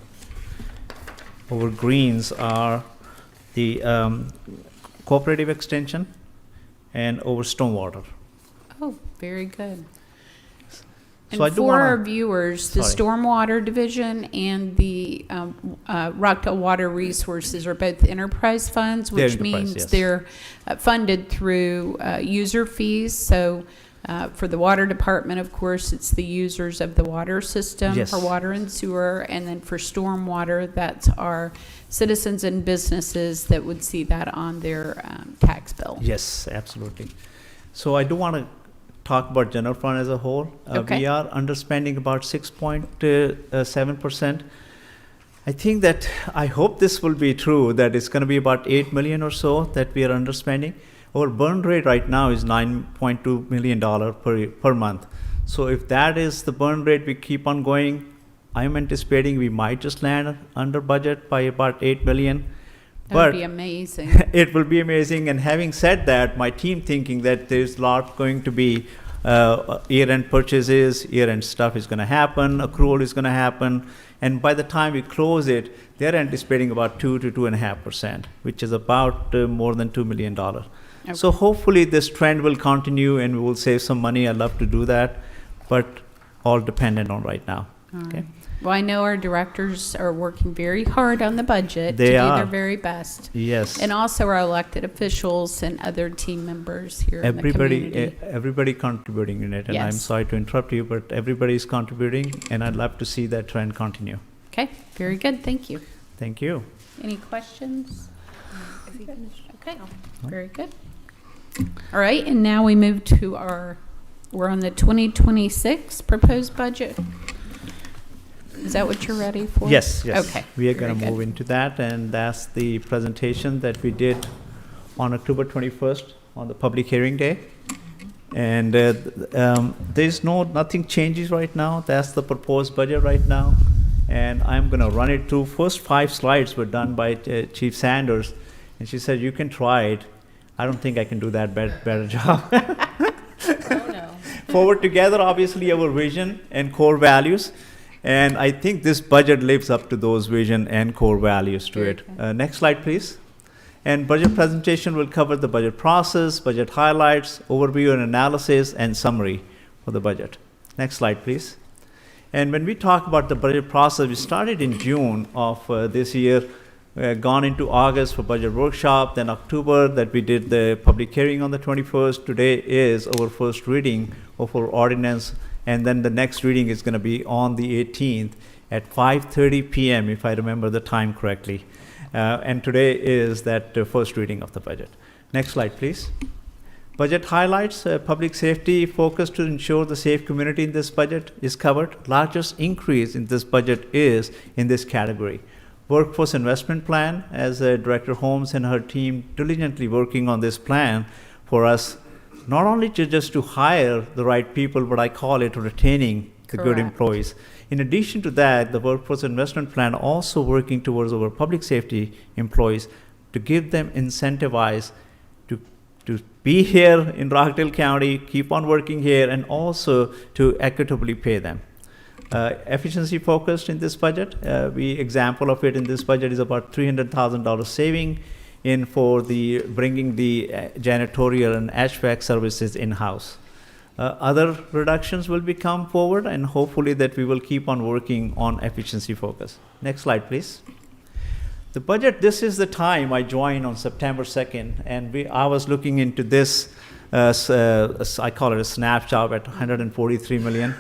our greens are the cooperative extension and over stormwater. Oh, very good. So I And do for wanna- our viewers, the Sorry. Stormwater Division and the Rockdale Water Resources are both enterprise funds, They're which enterprise, means yes. they're funded through user fees. So for the water department, of course, it's the users of the water system Yes. for water and sewer. And then for stormwater, that's our citizens and businesses that would see that on their tax bill. Yes, absolutely. So I do want to talk about general fund as a whole. Okay. We are underspending about 6.7%. I think that, I hope this will be true, that it's going to be about 8 million or so that we are underspending. Our burn rate right now is $9.2 million per month. So if that is the burn rate, we keep on going, I'm anticipating we might just land under budget by about 8 million. That would But be amazing. it will be amazing. And having said that, my team thinking that there's a lot going to be year-end purchases, year-end stuff is going to happen, accrual is going to happen. And by the time we close it, they're anticipating about 2 to 2.5%, which is about more than $2 million. So hopefully this trend will continue and we will save some money. I'd love to do that, but all dependent on right now. Okay. Well, I know our directors are working very hard on the budget to They do are. their very best. Yes. And also our elected officials and other team members here in the community. Everybody contributing in it, and I'm Yes. sorry to interrupt you, but everybody is contributing, and I'd love to see that trend continue. Okay, very good, thank you. Thank you. Any questions? Okay, very good. All right, and now we move to we're on the 2026 proposed budget. Is that what you're ready for? Yes, yes. Okay. We are very going to good. move into that, and that's the presentation that we did on October 21st on the public hearing day. And there's nothing changes right now. That's the proposed budget right now. And I'm going to run it through. First 5 slides were done by Chief Sanders, and she said, you can try it. I don't think I can do that better job. Forward together, obviously, our vision and core values. And I think this budget lives up to those vision and core values to it. Next slide, please. And budget presentation will cover the budget process, budget highlights, overview and analysis, and summary for the budget. Next slide, please. And when we talk about the budget process, we started in June of this year, gone into August for budget workshop, then October that we did the public hearing on the 21st. Today is our first reading of our ordinance, and then the next reading is going to be on the 18th at 5:30 p.m., if I remember the time correctly. And today is that first reading of the budget. Next slide, please. Budget highlights, public safety focus to ensure the safe community in this budget is covered. Largest increase in this budget is in this category. Workforce investment plan, as Director Holmes and her team diligently working on this plan for us, not only just to hire the right people, but I call it retaining the good Correct. employees. In addition to that, the workforce investment plan also working towards our public safety employees to give them incentivize to be here in Rockdale County, keep on working here, and also to equitably pay them. Efficiency focused in this budget. Example of it in this budget is about $300,000 saving in for the bringing the janitorial and HVAC services in-house. Other reductions will be come forward, and hopefully that we will keep on working on efficiency focus. Next slide, please. The budget, this is the time I joined on September 2nd, and I was looking into this, I call it a snapshot at $143 million.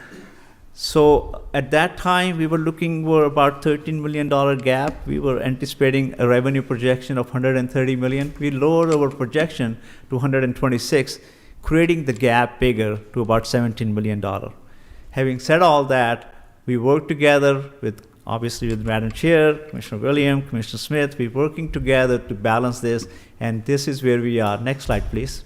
So at that time, we were looking for about $13 million gap. We were anticipating a revenue projection of $130 million. We lowered our projection to $126, creating the gap bigger to about $17 million. Having said all that, we work together with, obviously with Madam Chair, Commissioner Williams, Commissioner Smith. We're working together to balance this, and this is where we are. Next slide, please.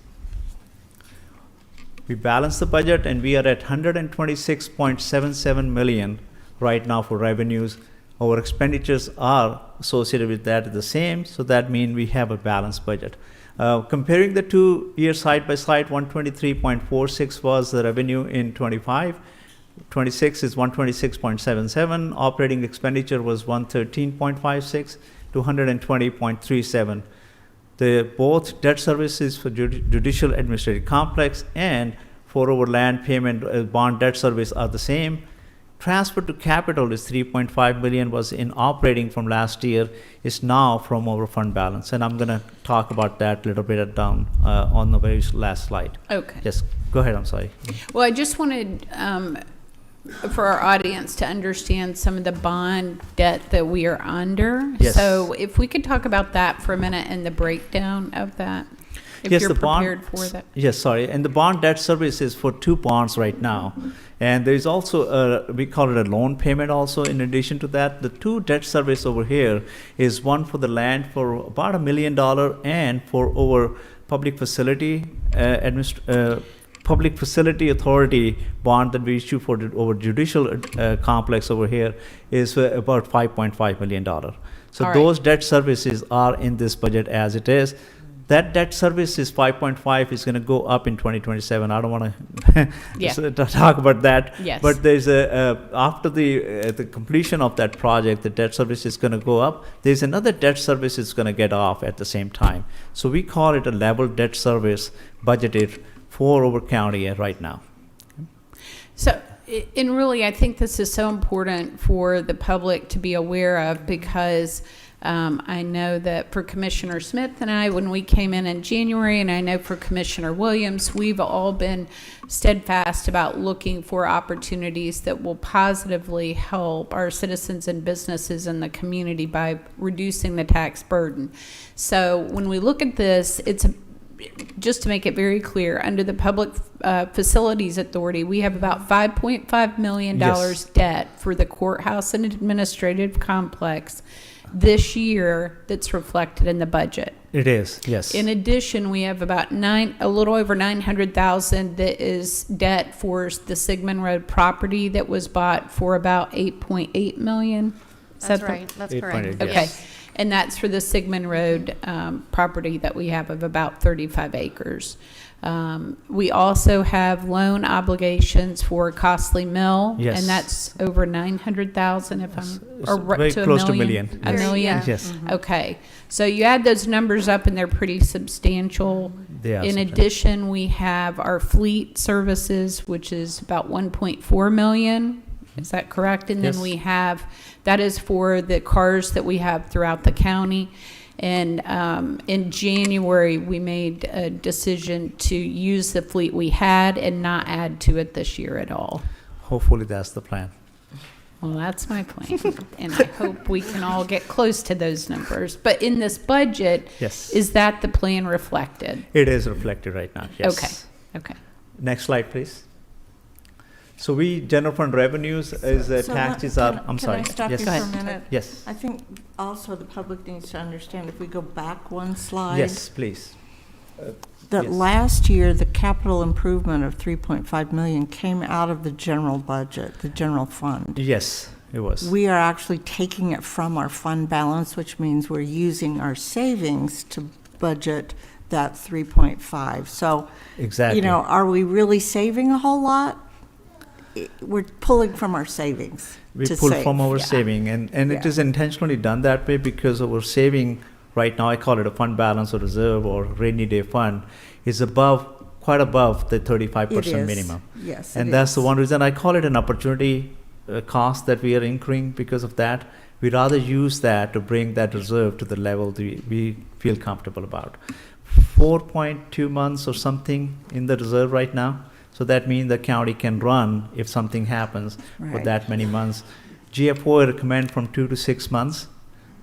We balance the budget, and we are at 126.77 million right now for revenues. Our expenditures are associated with that the same, so that means we have a balanced budget. Comparing the 2 years side by side, 123.46 was the revenue in 25. 26 is 126.77. Operating expenditure was 113.56 to 120.37. Both debt services for judicial administrative complex and for our land payment bond debt service are the same. Transfer to capital is 3.5 million, was in operating from last year, is now from our fund balance. And I'm going to talk about that a little bit down on the very last slide. Okay. Yes, go ahead, I'm sorry. Well, I just wanted for our audience to understand some of the bond debt that we are under. Yes. So if we could talk about that for a minute and the breakdown of that, if Yes, you're the bond- prepared for that. Yes, sorry. And the bond debt service is for 2 bonds right now. And there is also, we call it a loan payment also in addition to that. The 2 debt service over here is one for the land for about $1 million and for our public facility public facility authority bond that we issue for our judicial complex over here is about $5.5 million. So All right. those debt services are in this budget as it is. That debt service is 5.5 is going to go up in 2027. I don't want Yeah. to talk about that. Yes. But there's after the completion of that project, the debt service is going to go up. There's another debt service that's going to get off at the same time. So we call it a level debt service budgeted for our county right now. So, and really, I think this is so important for the public to be aware of because I know that for Commissioner Smith and I, when we came in January, and I know for Commissioner Williams, we've all been steadfast about looking for opportunities that will positively help our citizens and businesses in the community by reducing the tax burden. So when we look at this, just to make it very clear, under the Public Facilities Authority, we have about $5.5 million Yes. debt for the courthouse and administrative complex this year that's reflected in the budget. It is, yes. In addition, we have about a little over 900,000 that is debt for the Sigmund Road property that was bought for about 8.8 million. Is That's that the- right, that's 8.8, correct. yes. Okay, and that's for the Sigmund Road property that we have of about 35 acres. We also have loan obligations for Costly Mill. Yes. And that's over 900,000 if I'm, It's or very to a close to million. million. A Yes. million? Yes. Okay, so you add those numbers up and they're pretty substantial. They are In substantial. addition, we have our fleet services, which is about 1.4 million. Is that correct? And Yes. then we have, that is for the cars that we have throughout the county. And in January, we made a decision to use the fleet we had and not add to it this year at all. Hopefully that's the plan. Well, that's my plan, and I hope we can all get close to those numbers. But in this budget, Yes. is that the plan reflected? It is reflected right now, yes. Okay. Next slide, please. So general fund revenues is taxes are, I'm sorry. Can I stop Yes. you Go for a ahead. minute? Yes, I think also the public needs to understand, if we go back one slide. yes, please. That Yes. last year, the capital improvement of 3.5 million came out of the general budget, the general fund. Yes, it was. We are actually taking it from our fund balance, which means we're using our savings to budget that 3.5. So, Exactly. are we really saving a whole lot? We're pulling from our savings We to pull save. from our Yeah. saving, and it Yeah. is intentionally done that way because our saving, right now, I call it a fund balance or reserve or rainy day fund, is quite above the 35% It is. minimum. Yes, And it that's the is. one reason I call it an opportunity cost that we are incurring because of that. We'd rather use that to bring that reserve to the level that we feel comfortable about. 4.2 months or something in the reserve right now. So that means the county can run if something happens for Right. that many months. GFO recommend from 2 to 6 months,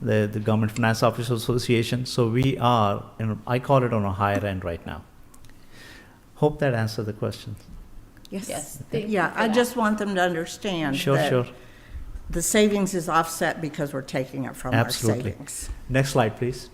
the Government Finance Officers Association. So we are, I call it on a higher end right now. Hope that answered the question. Yes. Thank you Yeah, for I that. just want them to understand Sure, that sure. the savings is offset because we're taking it from our Absolutely. savings. Next slide, please.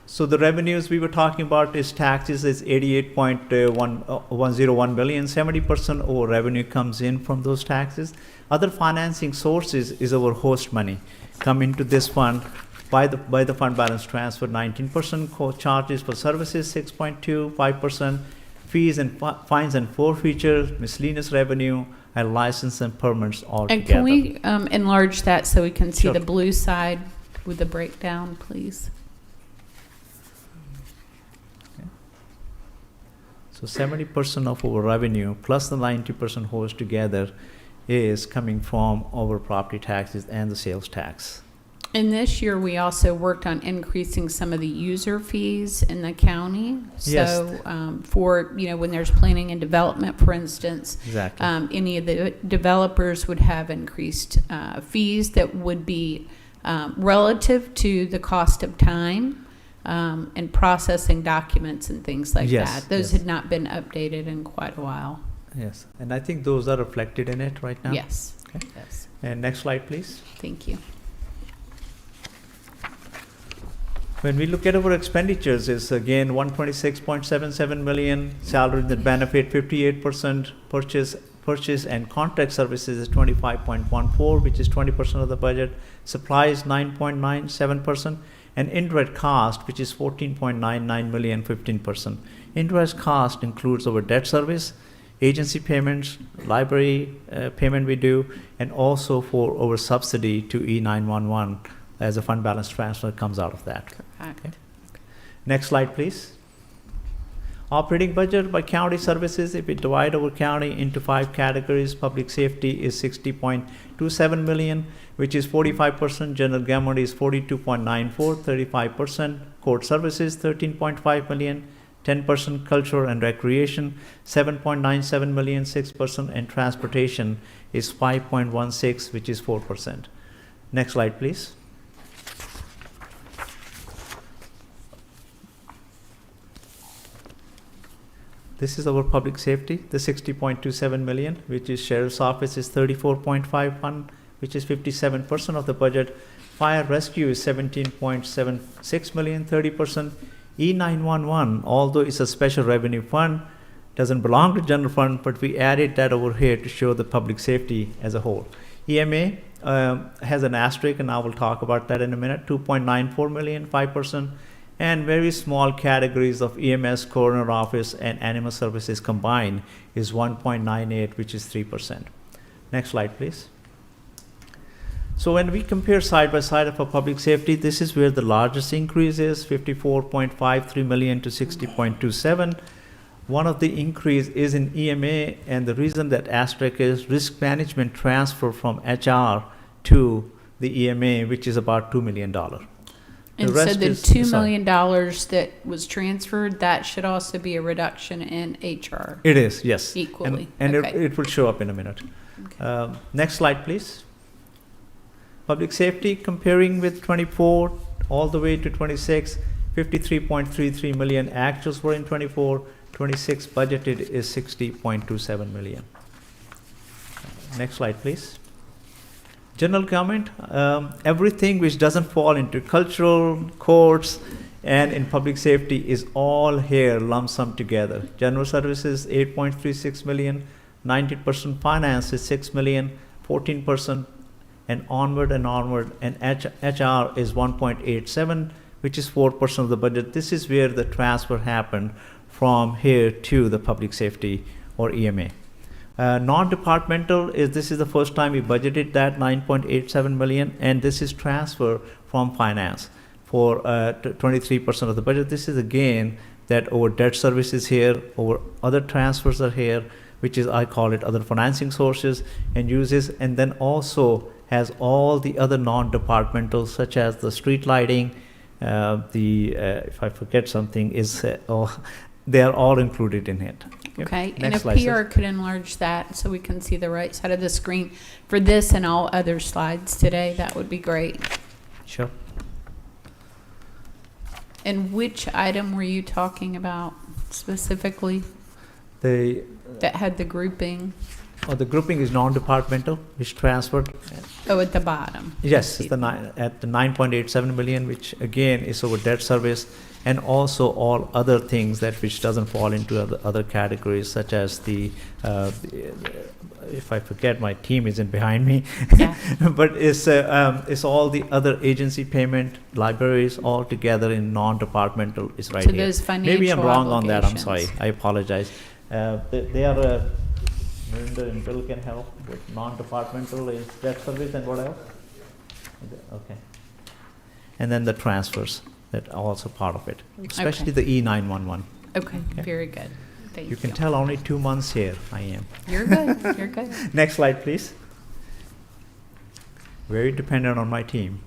So the revenues we were talking about is taxes is 88.101 billion. 70% of our revenue comes in from those taxes. Other financing sources is our host money come into this fund by the fund balance transfer. 19% charges for services, 6.2, 5% fees and fines and forfeitures, miscellaneous revenue, and license and permits all And together. can we enlarge that so we can see Sure. the blue side with the breakdown, please? So 70% of our revenue plus the 90% host together is coming from our property taxes and the sales tax. And this year, we also worked on increasing some of the user fees in the county. Yes. So for, when there's planning and development, for instance, Exactly. any of the developers would have increased fees that would be relative to the cost of time and processing documents and things like Yes, that. Those yes. had not been updated in quite a while. Yes, and I think those are reflected in it right now. Yes. Okay. Yes. And next slide, please. Thank you. When we look at our expenditures, it's again 126.77 million, salaries and benefit 58%, purchase and contract services is 25.14, which is 20% of the budget, supplies 9.97%, and indirect cost, which is 14.99 million, 15%. Indirect cost includes our debt service, agency payments, library payment we do, and also for our subsidy to E911 as a fund balance transfer comes out of that. Correct. Okay. Next slide, please. Operating budget by county services, if we divide our county into 5 categories, public safety is 60.27 million, which is 45%, general government is 42.94, 35%, court services 13.5 million, 10% culture and recreation, 7.97 million, 6%, and transportation is 5.16, which is 4%. Next slide, please. This is our public safety, the 60.27 million, which is sheriff's office is 34.51, which is 57% of the budget. Fire rescue is 17.76 million, 30%. E911, although it's a special revenue fund, doesn't belong to general fund, but we added that over here to show the public safety as a whole. EMA has an asterisk, and I will talk about that in a minute, 2.94 million, 5%. And very small categories of EMS, coroner office, and animal services combined is 1.98, which is 3%. Next slide, please. So when we compare side by side of our public safety, this is where the largest increase is, 54.53 million to 60.27. One of the increase is in EMA, and the reason that asterisk is risk management transfer from HR to the EMA, which is about $2 million. And so rest the is- $2 sorry. million that was transferred, that should also be a reduction in HR. It is, yes. Equally, And okay. it will show up in a minute. Next slide, please. Public safety, comparing with 24 all the way to 26, 53.33 million actuals were in 24, 26 budgeted is 60.27 million. Next slide, please. General government, everything which doesn't fall into cultural, courts, and in public safety is all here lump sum together. General services 8.36 million, 90% finance is 6 million, 14%, and onward, and HR is 1.87, which is 4% of the budget. This is where the transfer happened from here to the public safety or EMA. Non-departmental this is the first time we budgeted that 9.87 million, and this is transfer from finance for 23% of the budget. This is again that our debt service is here, our other transfers are here, which is, I call it, other financing sources and uses, and then also has all the other non-departmental such as the street lighting, if I forget something, they are all included in it. Okay, and Next if slide, PR could enlarge that so we can see the right side of the screen for this and all other slides today, that would be great. Sure. And which item were you talking about specifically? The, That had the grouping, the grouping is non-departmental, which transferred. oh, at the bottom. Yes, it's at the 9.87 million, which again is over debt service, and also all other things that which doesn't fall into other categories, such as if I forget, my team isn't behind me, Yeah. but it's all the other agency payment, libraries, all together in non-departmental is right So here. those Maybe I'm financial wrong on that, I'm obligations. sorry, I apologize. They are, Melinda and Bill can help with non-departmental is debt service and what else? Okay. And then the transfers, that are also part of it, especially the E911. Okay, very good. Thank you. You can tell only 2 months here I am. You're good, you're good. Next slide, please. Very dependent on my team.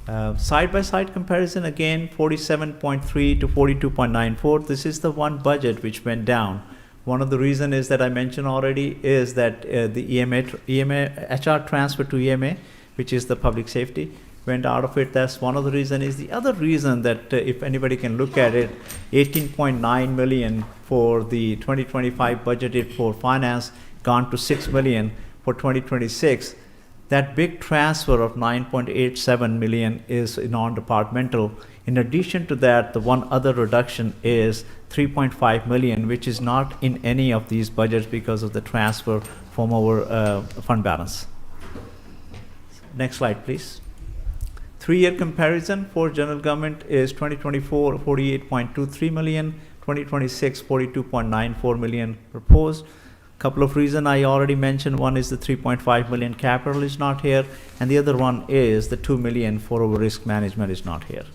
Side-by-side comparison, again, 47.3 to 42.94. This is the one budget which went down. One of the reason is that I mentioned already is that the HR transfer to EMA, which is the public safety, went out of it. That's one of the reason. Is the other reason that if anybody can look at it, 18.9 million for the 2025 budgeted for finance, gone to 6 million for 2026. That big transfer of 9.87 million is non-departmental. In addition to that, the one other reduction is 3.5 million, which is not in any of these budgets because of the transfer from our fund balance. Next slide, please. 3-year comparison for general government is 2024, 48.23 million, 2026, 42.94 million proposed. Couple of reasons I already mentioned. One is the 3.5 million capital is not here, and the other one is the 2 million for our risk management is not here.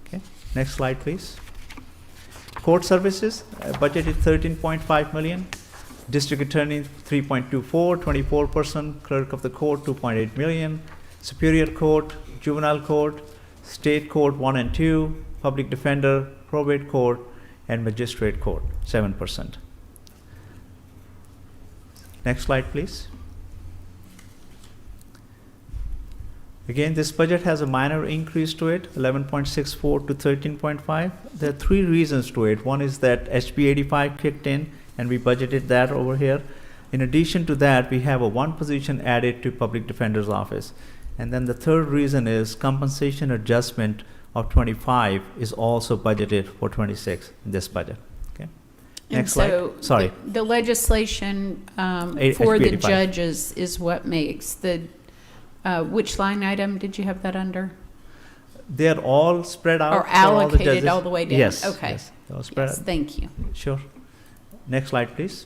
Okay, next slide, please. Court services budget is 13.5 million. District attorney 3.24, 24%. Clerk of the court 2.8 million. Superior court, juvenile court, state court 1 and 2, public defender, probate court, and magistrate court 7%. Next slide, please. Again, this budget has a minor increase to it, 11.64 to 13.5. There are 3 reasons to it. One is that HB 85 kicked in, and we budgeted that over here. In addition to that, we have a 1 position added to public defender's office. And then the third reason is compensation adjustment of 25 is also budgeted for 26 in this budget. Okay. Next slide. Sorry. The legislation HB for the 85. judges is what makes the, which line item did you have that under? They are all spread out. Or for all the allocated judges. all the way down? Yes. Okay. Yes. They're all spread Yes, out. thank you. Sure. Next slide, please.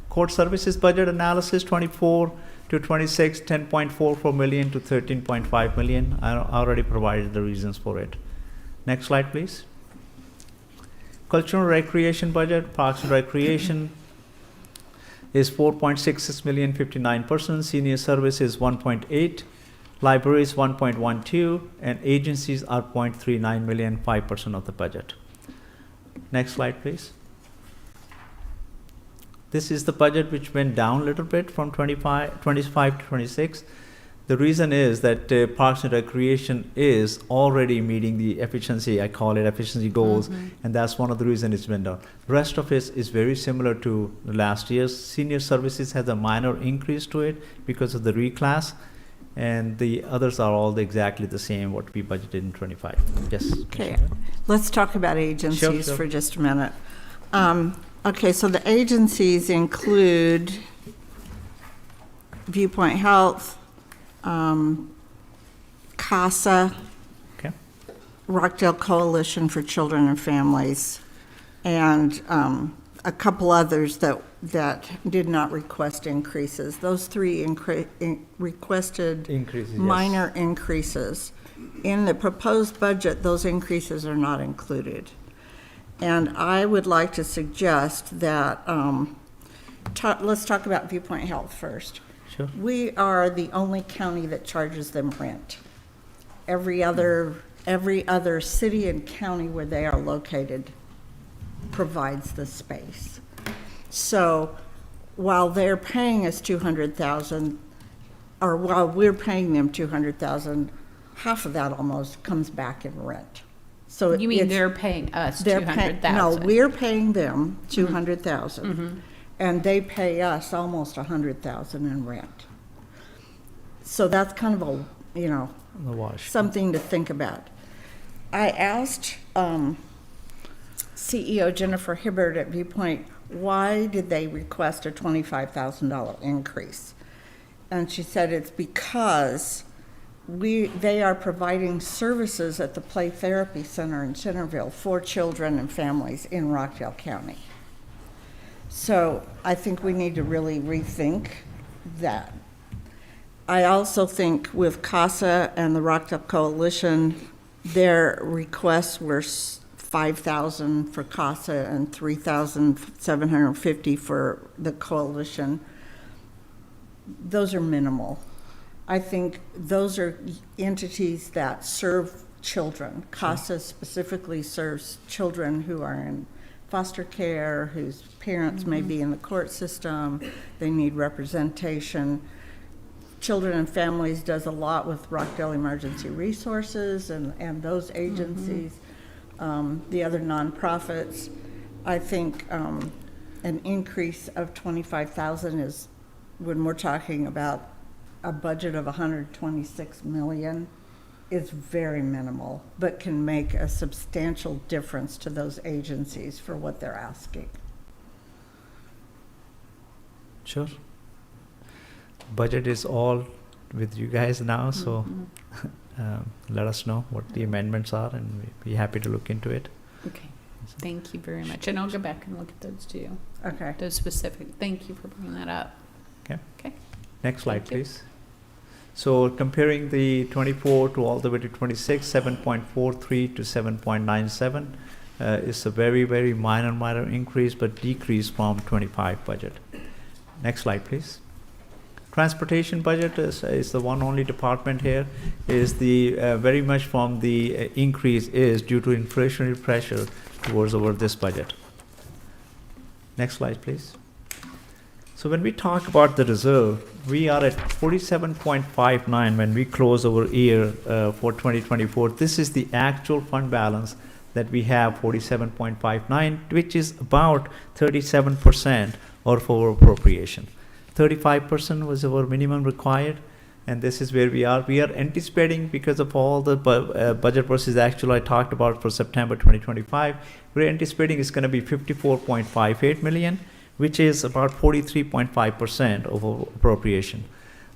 Court services budget analysis 24 to 26, 10.44 million to 13.5 million. I already provided the reasons for it. Next slide, please. Cultural recreation budget, parks and recreation is 4.66 million, 59%. Senior service is 1.8. Libraries 1.12, and agencies are 0.39 million, 5% of the budget. Next slide, please. This is the budget which went down a little bit from 25 to 26. The reason is that Parks and Recreation is already meeting the efficiency, I call it efficiency goals, and that's one of the reasons it's went down. The rest of it is very similar to last year's. Senior Services has a minor increase to it because of the reclass, and the others are all exactly the same what we budgeted in 25. Yes. Okay, let's talk about agencies Sure. for just a minute. Okay, so the agencies include Viewpoint Health, CASA, Okay. Rockdale Coalition for Children and Families, and a couple others that did not request increases. Those 3 requested Increases, yes. minor increases. In the proposed budget, those increases are not included. And I would like to suggest that, let's talk about Viewpoint Health first. Sure. We are the only county that charges them rent. Every other city and county where they are located provides the space. So while they're paying us $200,000, or while we're paying them $200,000, half of that almost comes back in rent. So You mean it's- they're paying us they're paying, no, 200,000? we're paying them 200,000. And they pay us almost 100,000 in rent. So that's kind of a, you know, The wash. something to think about. I asked CEO Jennifer Hibbert at Viewpoint, why did they request a $25,000 increase? And she said it's because they are providing services at the Play Therapy Center in Centerville for children and families in Rockdale County. So I think we need to really rethink that. I also think with CASA and the Rockdale Coalition, their requests were $5,000 for CASA and $3,750 for the coalition. Those are minimal. I think those are entities that serve children. CASA specifically serves children who are in foster care, whose parents may be in the court system, they need representation. Children and Families does a lot with Rockdale Emergency Resources and those agencies, the other nonprofits. I think an increase of 25,000 is, when we're talking about a budget of 126 million, is very minimal, but can make a substantial difference to those agencies for what they're asking. Sure. Budget is all with you guys now, so let us know what the amendments are, and we'd be happy to look into it. Okay, thank you very much. And I'll go back and look at those too, Okay. those specific. Thank you for bringing that up. Okay. Okay. Next slide, Thank you. please. So comparing the 24 to all the way to 26, 7.43 to 7.97 is a very, very minor increase, but decrease from 25 budget. Next slide, please. Transportation budget is the one only department here, is the very much from the increase is due to inflationary pressure towards over this budget. Next slide, please. So when we talk about the reserve, we are at 47.59 when we close our year for 2024. This is the actual fund balance that we have, 47.59, which is about 37% of our appropriation. 35% was our minimum required, and this is where we are. We are anticipating, because of all the budget versus actual I talked about for September 2025, we're anticipating it's going to be 54.58 million, which is about 43.5% of our appropriation.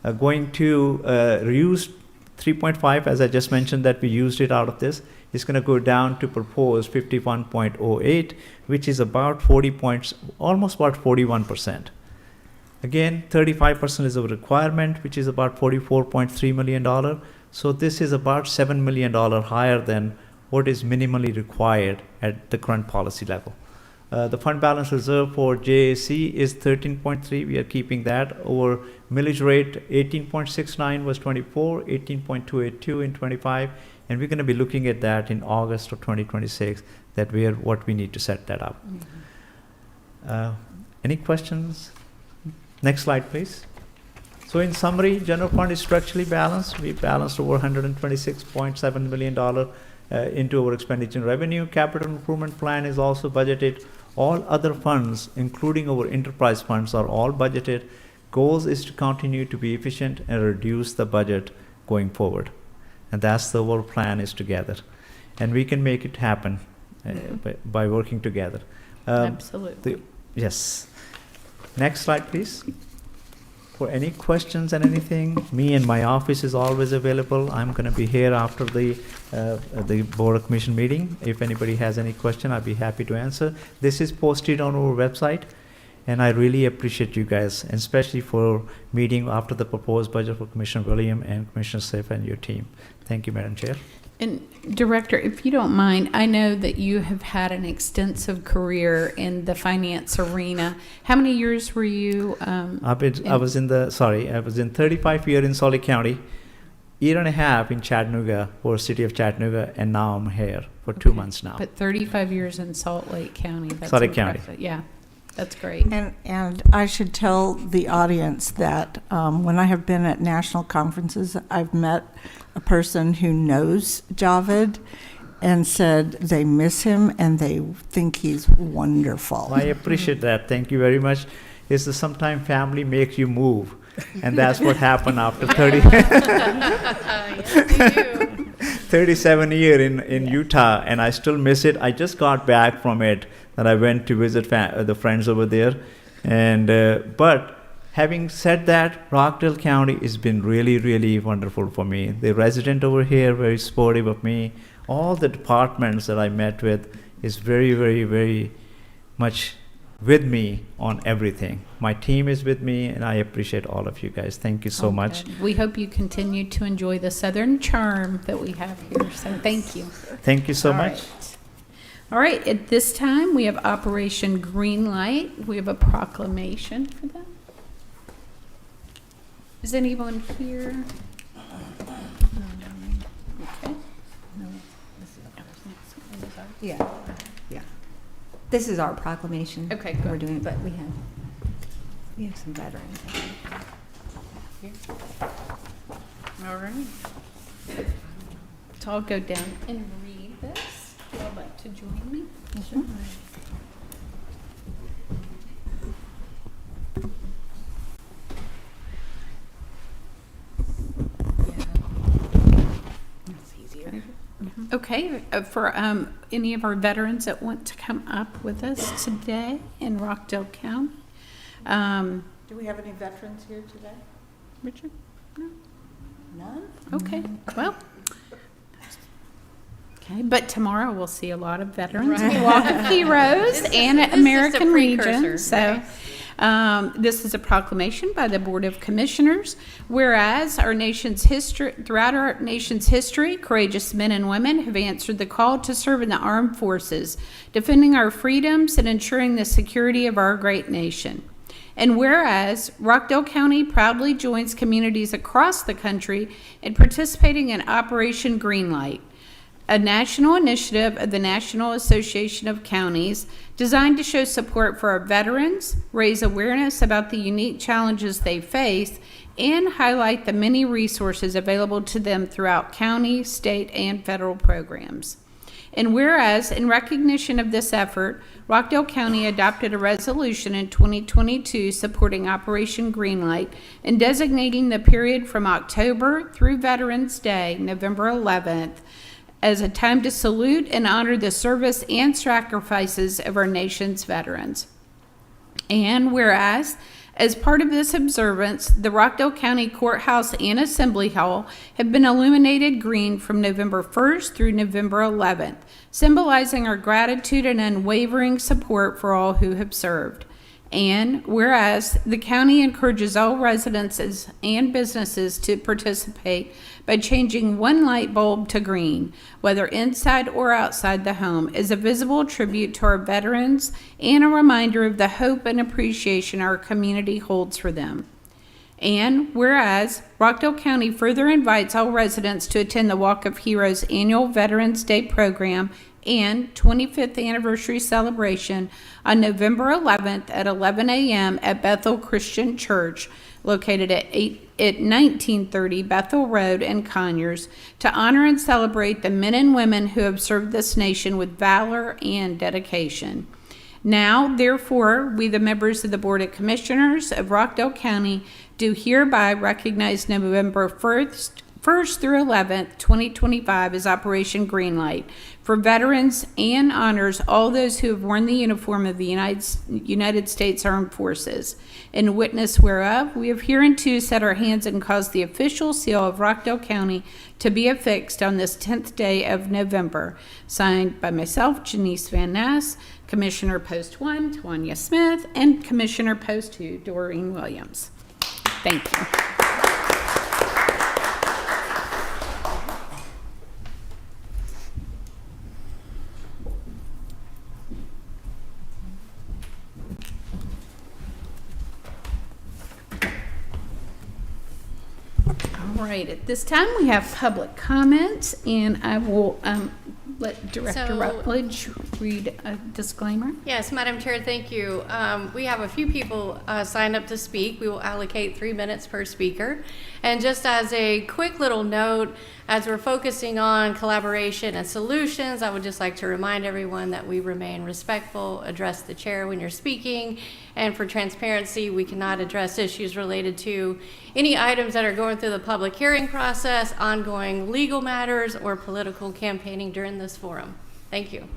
Going to reuse 3.5, as I just mentioned, that we used it out of this, is going to go down to propose 51.08, which is about 40 points, almost about 41%. Again, 35% is a requirement, which is about $44.3 million. So this is about $7 million higher than what is minimally required at the current policy level. The fund balance reserve for JAC is 13.3. We are keeping that. Our millage rate, 18.69 was 24, 18.282 in 25, and we're going to be looking at that in August of 2026. That what we need to set that up. Any questions? Next slide, please. So in summary, general fund is structurally balanced. We balanced over $126.7 million into our expenditure revenue. Capital improvement plan is also budgeted. All other funds, including our enterprise funds, are all budgeted. Goals is to continue to be efficient and reduce the budget going forward. And that's the whole plan is together. And we can make it happen by working together. Absolutely. Yes. Next slide, please. For any questions and anything, me and my office is always available. I'm going to be here after the Board of Commission meeting. If anybody has any question, I'd be happy to answer. This is posted on our website, and I really appreciate you guys, and especially for meeting after the proposed budget for Commissioner William and Commissioner Sif and your team. Thank you, Madam Chair. And Director, if you don't mind, I know that you have had an extensive career in the finance arena. How many years were you? I was in 35 years in Salt Lake County, year and a half in Chattanooga, for city of Chattanooga, and now I'm here for 2 months now. But 35 years in Salt Lake County. That's Salt Lake County. impressive. Yeah, that's great. And I should tell the audience that when I have been at national conferences, I've met a person who knows Javed, and said they miss him and they think he's wonderful. I appreciate that. Thank you very much. It's that sometimes family makes you move, and that's what happened after 37 years in Utah, and I still miss it. I just got back from it, that I went to visit the friends over there, and but having said that, Rockdale County has been really, really wonderful for me. The resident over here very supportive of me. All the departments that I met with is very, very, very much with me on everything. My team is with me, and I appreciate all of you guys. Thank you so much. We hope you continue to enjoy the Southern charm that we have here, so thank you. Thank you so All much. right. All right, at this time, we have Operation Greenlight. We have a proclamation for that. Is anyone here? Okay. Yeah, yeah. This is our proclamation. Okay, We're good. doing it, but we have some veterans. All right. So I'll go down and read this. Would you like to join me? Sure. That's easier. Okay, for any of our veterans that want to come up with us today in Rockdale County. Do we have any veterans here today? Richard? None? Okay, well. Okay, but tomorrow we'll see a lot of veterans. Right. Walk of Heroes and this is American the Legion. precursor, So this is a proclamation by the Board of Commissioners. Whereas our nation's history, throughout our nation's history, courageous men and women have answered the call to serve in the armed forces, defending our freedoms and ensuring the security of our great nation. And whereas Rockdale County proudly joins communities across the country in participating in Operation Greenlight, a national initiative of the National Association of Counties designed to show support for our veterans, raise awareness about the unique challenges they face, and highlight the many resources available to them throughout county, state, and federal programs. And whereas, in recognition of this effort, Rockdale County adopted a resolution in 2022 supporting Operation Greenlight and designating the period from October through Veterans Day, November 11th, as a time to salute and honor the service and sacrifices of our nation's veterans. And whereas, as part of this observance, the Rockdale County Courthouse and Assembly Hall have been illuminated green from November 1st through November 11th, symbolizing our gratitude and unwavering support for all who have served. And whereas the county encourages all residents and businesses to participate by changing one light bulb to green, whether inside or outside the home, as a visible tribute to our veterans and a reminder of the hope and appreciation our community holds for them. And whereas Rockdale County further invites all residents to attend the Walk of Heroes annual Veterans Day program and 25th anniversary celebration on November 11th at 11 a.m. at Bethel Christian Church, located at 1930 Bethel Road in Conyers, to honor and celebrate the men and women who have served this nation with valor and dedication. Now, therefore, we, the members of the Board of Commissioners of Rockdale County, do hereby recognize November 1st through 11th, 2025 as Operation Greenlight for veterans and honors all those who have worn the uniform of the United States Armed Forces. In witness whereof, we have hereunto set our hands and caused the official seal of Rockdale County to be affixed on this 10th day of November. Signed by myself, Janice Van Ness, Commissioner Post 1, Tanya Smith, and Commissioner Post 2, Doreen Williams. Thank you. All right, at this time we have public comments, and I will let Director So- Rutledge read a disclaimer. Yes, Madam Chair, thank you. We have a few people signed up to speak. We will allocate 3 minutes per speaker. And just as a quick little note, as we're focusing on collaboration and solutions, I would just like to remind everyone that we remain respectful, address the chair when you're speaking, and for transparency, we cannot address issues related to any items that are going through the public hearing process, ongoing legal matters, or political campaigning during this forum. Thank you.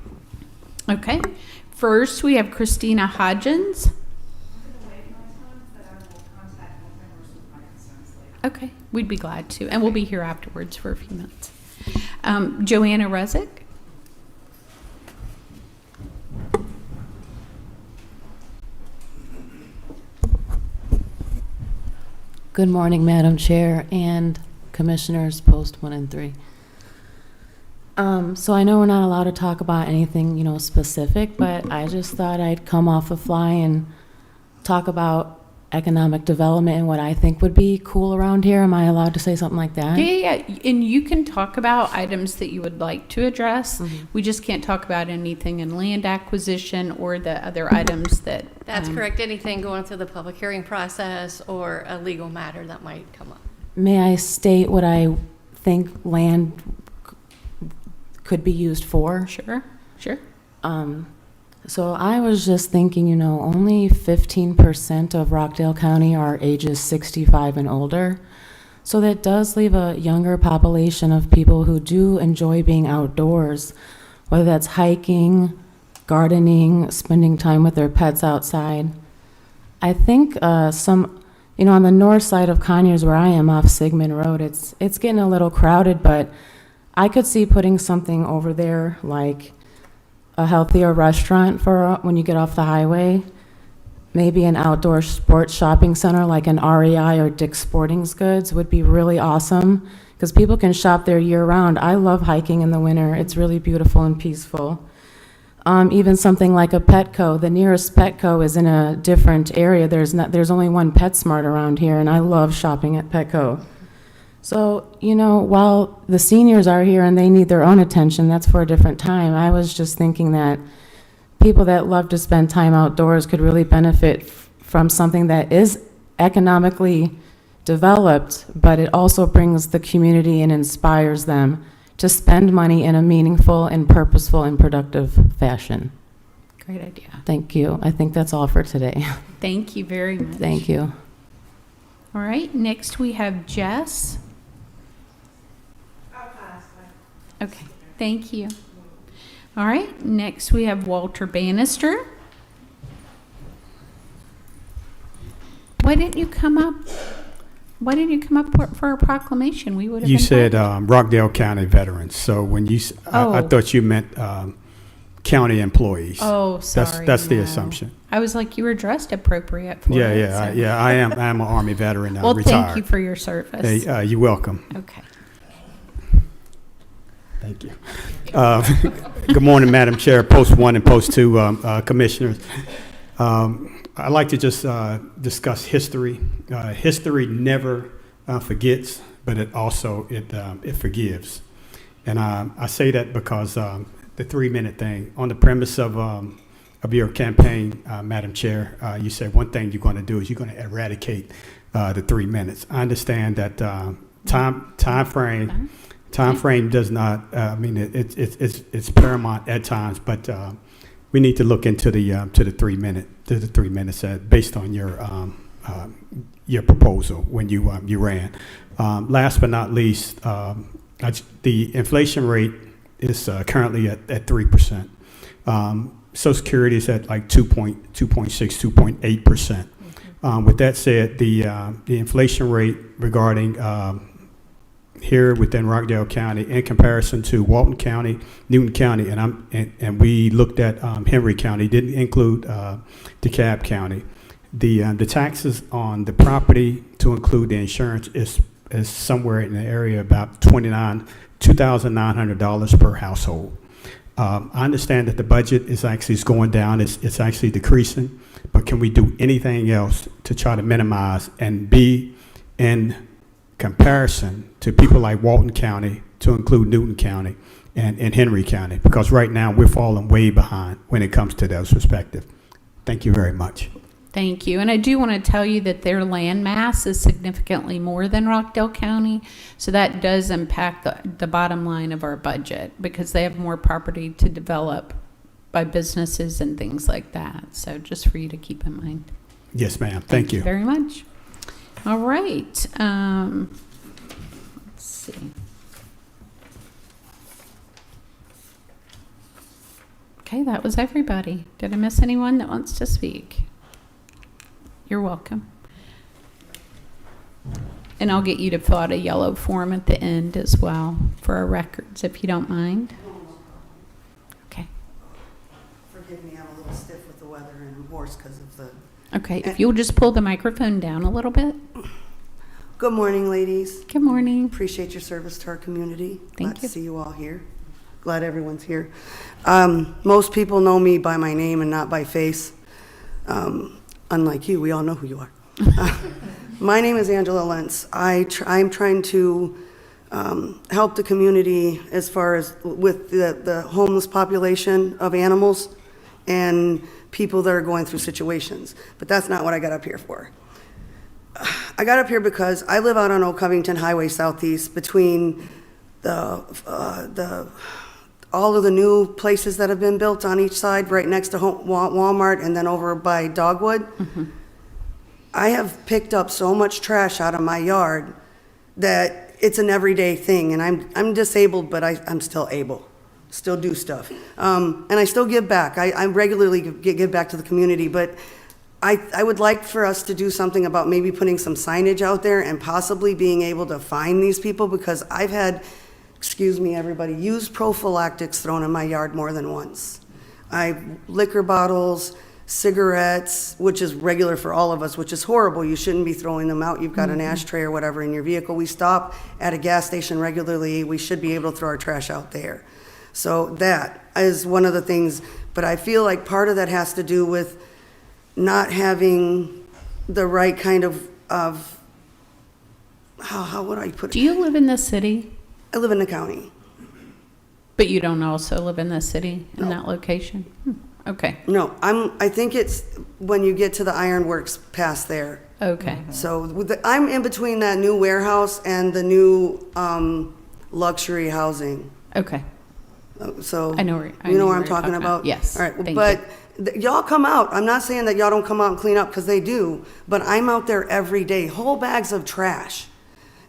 Okay. First, we have Christina Hodgins. Okay, we'd be glad to, and we'll be here afterwards for a few minutes. Joanna Rezick. Good morning, Madam Chair and Commissioners, Post 1 and 3. So I know we're not allowed to talk about anything, specific, but I just thought I'd come off a fly and talk about economic development and what I think would be cool around here. Am I allowed to say something like that? Yeah. And you can talk about items that you would like to address. Mm-hmm. We just can't talk about anything in land acquisition or the other items that. That's correct. Anything going through the public hearing process or a legal matter that might come up. May I state what I think land could be used for? Sure. So I was just thinking, only 15% of Rockdale County are ages 65 and older. So that does leave a younger population of people who do enjoy being outdoors, whether that's hiking, gardening, spending time with their pets outside. I think on the north side of Conyers where I am off Sigmund Road, it's getting a little crowded, but I could see putting something over there like a healthier restaurant for when you get off the highway, maybe an outdoor sports shopping center like an REI or Dick's Sporting Goods would be really awesome because people can shop there year round. I love hiking in the winter. It's really beautiful and peaceful. Even something like a Petco. The nearest Petco is in a different area. There's only one PetSmart around here, and I love shopping at Petco. So, while the seniors are here and they need their own attention, that's for a different time. I was just thinking that people that love to spend time outdoors could really benefit from something that is economically developed, but it also brings the community and inspires them to spend money in a meaningful and purposeful and productive fashion. Great idea. Thank you. I think that's all for today. Thank you very much. Thank you. All right, next we have Jess. Okay, thank you. All right, next we have Walter Bannister. Why didn't you come up? Why didn't you come up for a proclamation? We would have. You invited said Rockdale County veterans. So when you, I thought you meant county employees. Oh, sorry. That's the no. assumption. I was like, you were dressed appropriate for it. Yeah. I am an Army veteran. Well, retired. thank you for your service. Hey, you're welcome. Okay. Thank you. Good morning, Madam Chair, Post 1 and Post 2 commissioners. I'd like to just discuss history. History never forgets, but it also it forgives. And I say that because the 3-minute thing, on the premise of your campaign, Madam Chair, you said one thing you're going to do is you're going to eradicate the 3 minutes. I understand that time frame does not. It's paramount at times, but we need to look into the 3 minutes based on your proposal when you ran. Last but not least, the inflation rate is currently at 3%. Social Security is at like 2.8%. With that said, the inflation rate regarding here within Rockdale County in comparison to Walton County, Newton County, and we looked at Henry County, didn't include DeKalb County. The taxes on the property to include the insurance is somewhere in the area about $2,900 per household. I understand that the budget is actually going down, it's actually decreasing, but can we do anything else to try to minimize and be in comparison to people like Walton County, to include Newton County and Henry County? Because right now we're falling way behind when it comes to those respective. Thank you very much. Thank you. And I do want to tell you that their land mass is significantly more than Rockdale County. So that does impact the bottom line of our budget because they have more property to develop by businesses and things like that. So just for you to keep in mind. Yes, ma'am. Thank you. Very much. All right. Let's see. Okay, that was everybody. Did I miss anyone that wants to speak? You're welcome. And I'll get you to fill out a yellow form at the end as well for our records, if you don't mind. Okay. Forgive me, I'm a little stiff with the weather and I'm hoarse because of the... Okay, if you'll just pull the microphone down a little bit. Good morning, ladies. Good morning. Appreciate your service to our community. Thank Glad you. to see you all here. Glad everyone's here. Most people know me by my name and not by face. Unlike you, we all know who you are. My name is Angela Lentz. I'm trying to help the community as far as with the homeless population of animals and people that are going through situations. But that's not what I got up here for. I got up here because I live out on Old Covington Highway Southeast between all of the new places that have been built on each side, right next to Walmart and then over by Dogwood. Mm-hmm. I have picked up so much trash out of my yard that it's an everyday thing. And I'm disabled, but I'm still able, still do stuff. And I still give back. I regularly give back to the community, but I would like for us to do something about maybe putting some signage out there and possibly being able to find these people, because I've had, excuse me, everybody, used prophylactics thrown in my yard more than once. Liquor bottles, cigarettes, which is regular for all of us, which is horrible. You shouldn't be throwing them out. You've got an ashtray or whatever in your vehicle. We stop at a gas station regularly. We should be able to throw our trash out there. So that is one of the things, but I feel like part of that has to do with not having the right kind of how would I put it? Do you live in the city? I live in the county. But you don't also live in the city in that location? Okay. No, I think it's when you get to the ironworks past there. Okay. So I'm in between that new warehouse and the new luxury housing. Okay. So I know where I'm talking about? Yes. All right. Thank But you. y'all come out. I'm not saying that y'all don't come out and clean up, because they do, but I'm out there every day, whole bags of trash.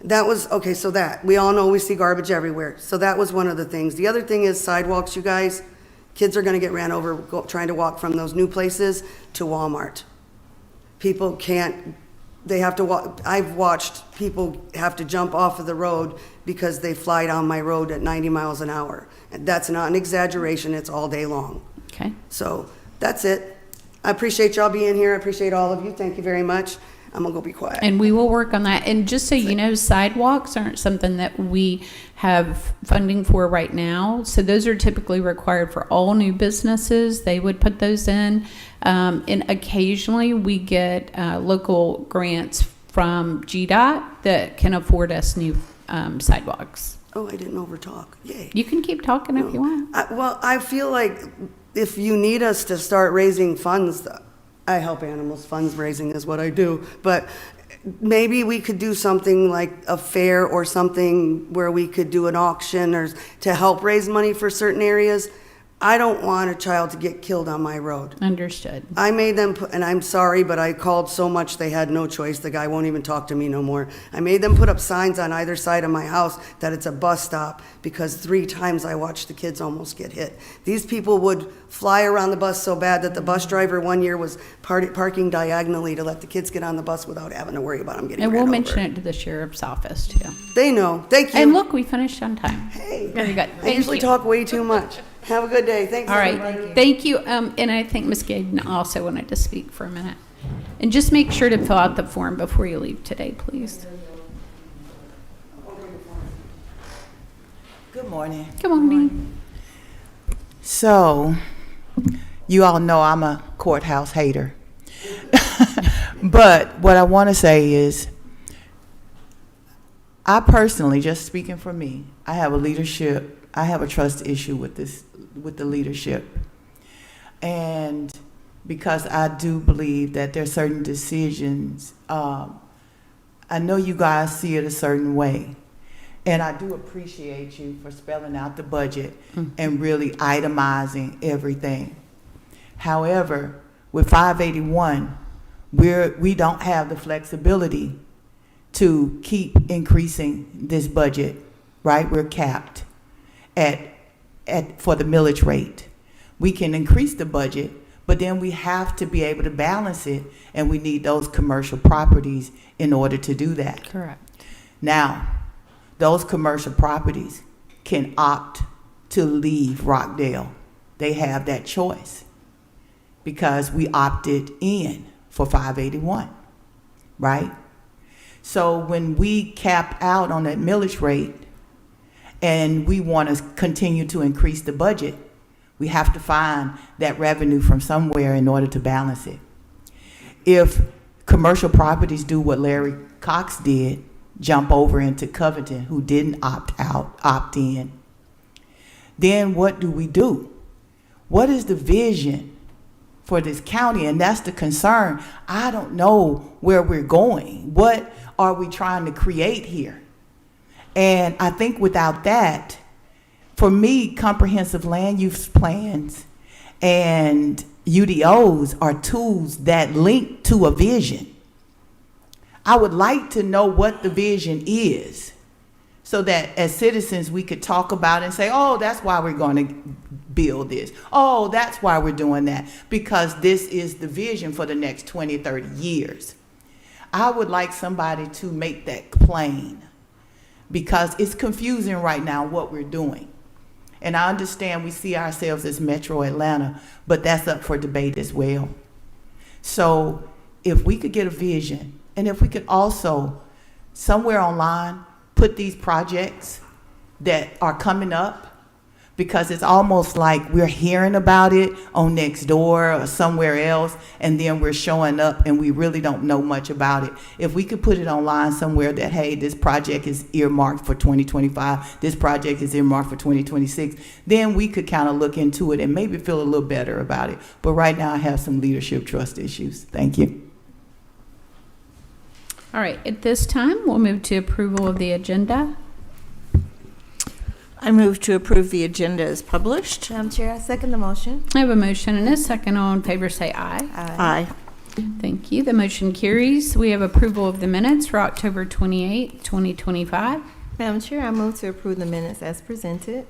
That was, okay, so that, we all know we see garbage everywhere. So that was one of the things. The other thing is sidewalks, you guys. Kids are gonna get ran over trying to walk from those new places to Walmart. People can't, they have to walk. I've watched people have to jump off of the road because they fly down my road at 90 miles an hour. And that's not an exaggeration, it's all day long. Okay. So that's it. I appreciate y'all being here. I appreciate all of you. Thank you very much. I'm gonna go be quiet. And we will work on that. And just so you know, sidewalks aren't something that we have funding for right now. So those are typically required for all new businesses. They would put those in. And occasionally we get local grants from GDOT that can afford us new sidewalks. Oh, I didn't overtalk. Yay. You can keep talking if you want. Well, I feel like if you need us to start raising funds, I help animals. Fundraising is what I do. But maybe we could do something like a fair or something where we could do an auction or to help raise money for certain areas. I don't want a child to get killed on my road. Understood. I made them put, and I'm sorry, but I called so much they had no choice. The guy won't even talk to me no more. I made them put up signs on either side of my house that it's a bus stop, because 3 times I watched the kids almost get hit. These people would fly around the bus so bad that the bus driver one year was parking diagonally to let the kids get on the bus without having to worry about them getting And ran we'll over. mention it to the sheriff's office too. They know. Thank you. And look, we finished on time. Hey, Very good. I Thank usually you. talk way too much. Have a good day. Thanks, All right, everybody. thank you. And I think Ms. Gaden also wanted to speak for a minute. And just make sure to fill out the form before you leave today, please. Good morning. Good morning. So, you all know I'm a courthouse hater. But what I want to say is, I personally, just speaking for me, I have a trust issue with the leadership. And because I do believe that there are certain decisions. I know you guys see it a certain way, and I do appreciate you for spelling out the budget and really itemizing everything. However, with 581, we don't have the flexibility to keep increasing this budget, right? We're capped for the millage rate. We can increase the budget, but then we have to be able to balance it, and we need those commercial properties in order to do that. Correct. Now, those commercial properties can opt to leave Rockdale. They have that choice because we opted in for 581, right? So when we cap out on that millage rate and we want to continue to increase the budget, we have to find that revenue from somewhere in order to balance it. If commercial properties do what Larry Cox did, jump over into Covington, who didn't opt in, then what do? What is the vision for this county? And that's the concern. I don't know where we're going. What are we trying to create here? And I think without that, for me, comprehensive land use plans and UDOs are tools that link to a vision. I would like to know what the vision is so that as citizens we could talk about it and say, oh, that's why we're going to build this. Oh, that's why we're doing that, because this is the vision for the next 20, 30 years. I would like somebody to make that plain because it's confusing right now what we're doing. And I understand we see ourselves as Metro Atlanta, but that's up for debate as well. So if we could get a vision, and if we could also, somewhere online, put these projects that are coming up, because it's almost like we're hearing about it on Nextdoor or somewhere else, and then we're showing up and we really don't know much about it. If we could put it online somewhere that, hey, this project is earmarked for 2025, this project is earmarked for 2026, then we could kind of look into it and maybe feel a little better about it. But right now I have some leadership trust issues. Thank you. All right, at this time, we'll move to approval of the agenda. I move to approve the agenda as published. Madam Chair, I second the motion. I have a motion and a second. All in favor say aye. Aye. Thank you. The motion carries. We have approval of the minutes for October 28th, 2025. Madam Chair, I move to approve the minutes as presented.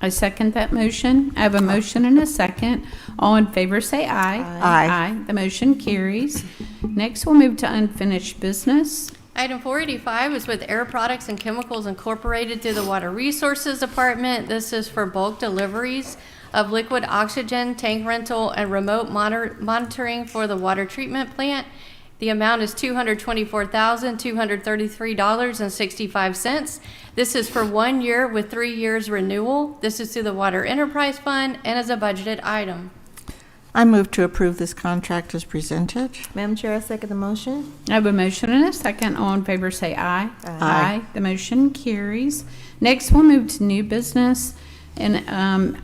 I second that motion. I have a motion and a second. All in favor say aye. Aye. The motion carries. Next, we'll move to unfinished business. Item 485 is with Air Products and Chemicals Incorporated through the Water Resources Department. This is for bulk deliveries of liquid oxygen, tank rental, and remote monitoring for the water treatment plant. The amount is $224,233.65. This is for 1 year with 3 years renewal. This is through the Water Enterprise Fund and is a budgeted item. I move to approve this contract as presented. Madam Chair, I second the motion. I have a motion and a second. All in favor say aye. Aye. The motion carries. Next, we'll move to new business. And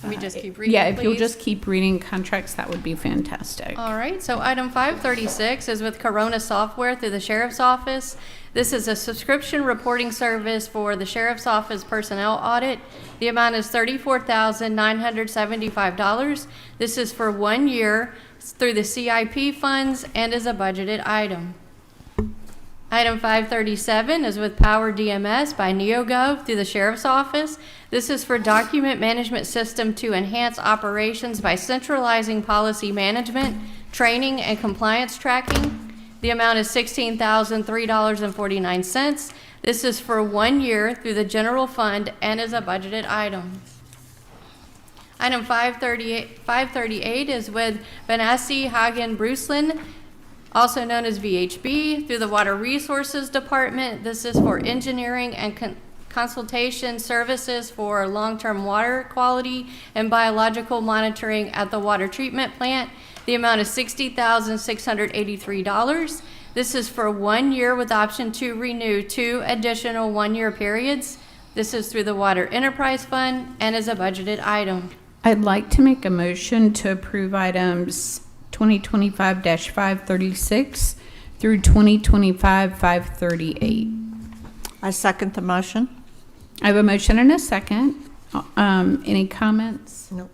Let me just keep reading, yeah, if you'll please. just keep reading contracts, that would be fantastic. All right, so item 536 is with Corona Software through the Sheriff's Office. This is a subscription reporting service for the Sheriff's Office personnel audit. The amount is $34,975. This is for 1 year through the CIP funds and is a budgeted item. Item 537 is with Power DMS by NeoGov through the Sheriff's Office. This is for document management system to enhance operations by centralizing policy management, training, and compliance tracking. The amount is $16,003.49. This is for 1 year through the general fund and is a budgeted item. Item 538 is with Benassi Hagen Brucelin, also known as VHB, through the Water Resources Department. This is for engineering and consultation services for long-term water quality and biological monitoring at the water treatment plant. The amount is $60,683. This is for 1 year with option to renew 2 additional 1-year periods. This is through the Water Enterprise Fund and is a budgeted item. I'd like to make a motion to approve items 2025-536 through 2025-538. I second the motion. I have a motion and a second. Any comments? Nope.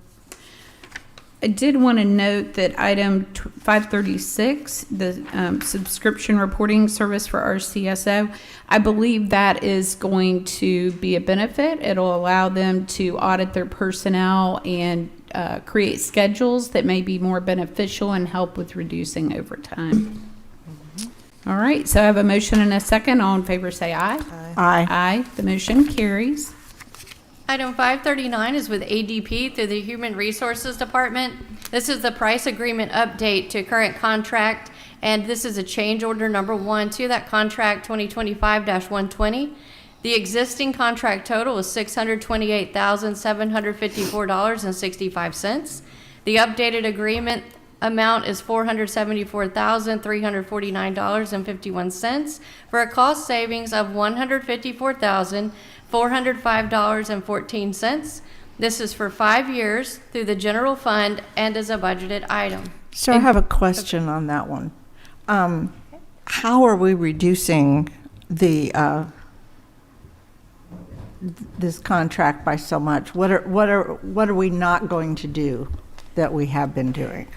I did want to note that item 536, the subscription reporting service for RCSO, I believe that is going to be a benefit. It'll allow them to audit their personnel and create schedules that may be more beneficial and help with reducing overtime. All right, so I have a motion and a second. All in favor say aye. Aye. Aye. The motion carries. Item 539 is with ADP through the Human Resources Department. This is the price agreement update to current contract, and this is a change order number 1 to that contract 2025-120. The existing contract total is $628,754.65. The updated agreement amount is $474,349.51 for a cost savings of $154,405.14. This is for 5 years through the general fund and is a budgeted item. So I have a question on that one. How are we reducing the this contract by so much? What are we not going to do that we have been doing?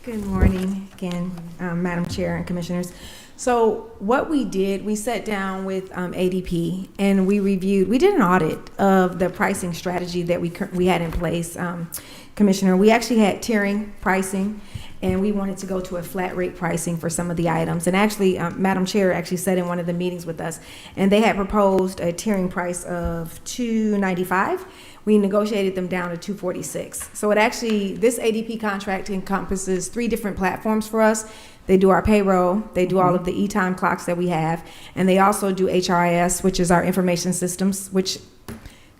Good morning again, Madam Chair and Commissioners. So what we did, we sat down with ADP and we did an audit of the pricing strategy that we had in place. Commissioner, we actually had tiering pricing and we wanted to go to a flat rate pricing for some of the items. And actually, Madam Chair actually sat in one of the meetings with us and they had proposed a tiering price of $295. We negotiated them down to $246. So this ADP contract encompasses 3 different platforms for us. They do our payroll, they do all of the e-time clocks that we have, and they also do HRIS, which is our information systems, which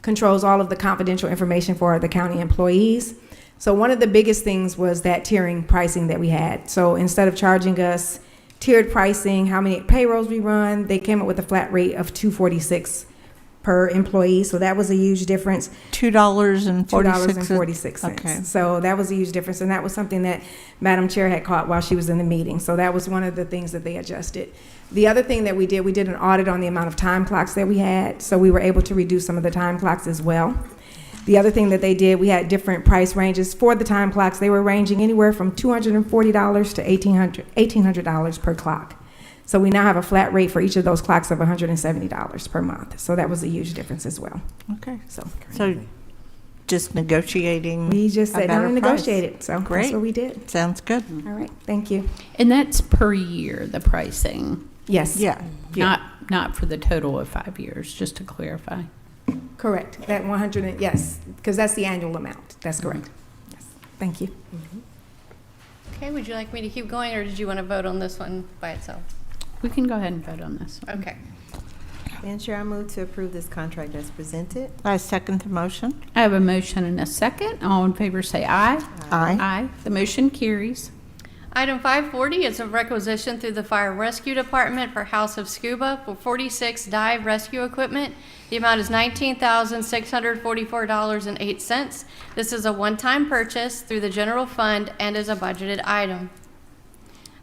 controls all of the confidential information for the county employees. So one of the biggest things was that tiering pricing that we had. So instead of charging us tiered pricing, how many payrolls we run, they came up with a flat rate of $246 per employee. So that was a huge difference. $2.46. Okay. So that was a huge difference. And that was something that Madam Chair had caught while she was in the meeting. So that was one of the things that they adjusted. The other thing that we did an audit on the amount of time clocks that we had. So we were able to reduce some of the time clocks as well. The other thing that they did, we had different price ranges for the time clocks. They were ranging anywhere from $240 to $1,800 per clock. So we now have a flat rate for each of those clocks of $170 per month. So that was a huge difference as well. Okay. So just negotiating. We just sat down and negotiated. So great. That's what we did. Sounds good. All right. Thank you. And that's per year, the pricing. Yes. Yeah. Not for the total of 5 years, just to clarify. Correct. That 100, yes, because that's the annual amount. That's correct. Yes. Thank you. Okay, would you like me to keep going, or did you want to vote on this one by itself? We can go ahead and vote on this. Okay. Madam Chair, I move to approve this contract as presented. I second the motion. I have a motion and a second. All in favor say aye. Aye. Aye. The motion carries. Item 540 is a requisition through the Fire Rescue Department for House of Scuba for 46 dive rescue equipment. The amount is $19,644.08. This is a one-time purchase through the general fund and is a budgeted item.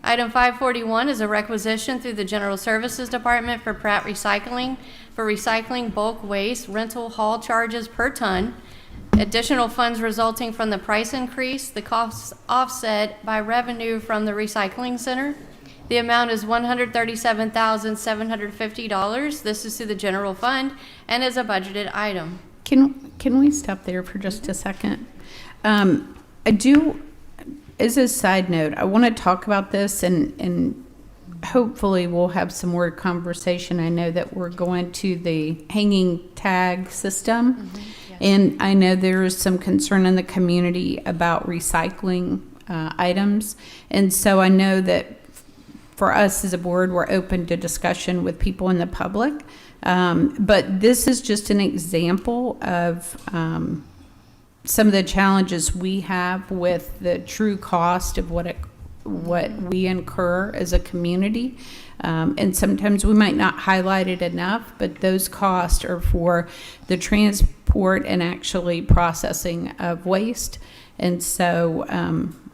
Item 541 is a requisition through the General Services Department for Pratt Recycling for recycling bulk waste rental haul charges per ton. Additional funds resulting from the price increase, the costs offset by revenue from the recycling center. The amount is $137,750. This is through the general fund and is a budgeted item. Can we stop there for just a second? I do, as a side note, I want to talk about this and hopefully we'll have some more conversation. I know that we're going to the hanging tag system. Yes. And I know there is some concern in the community about recycling items. And so I know that for us as a board, we're open to discussion with people in the public. But this is just an example of some of the challenges we have with the true cost of what we incur as a community. And sometimes we might not highlight it enough, but those costs are for the transport transport and actually processing of waste. And so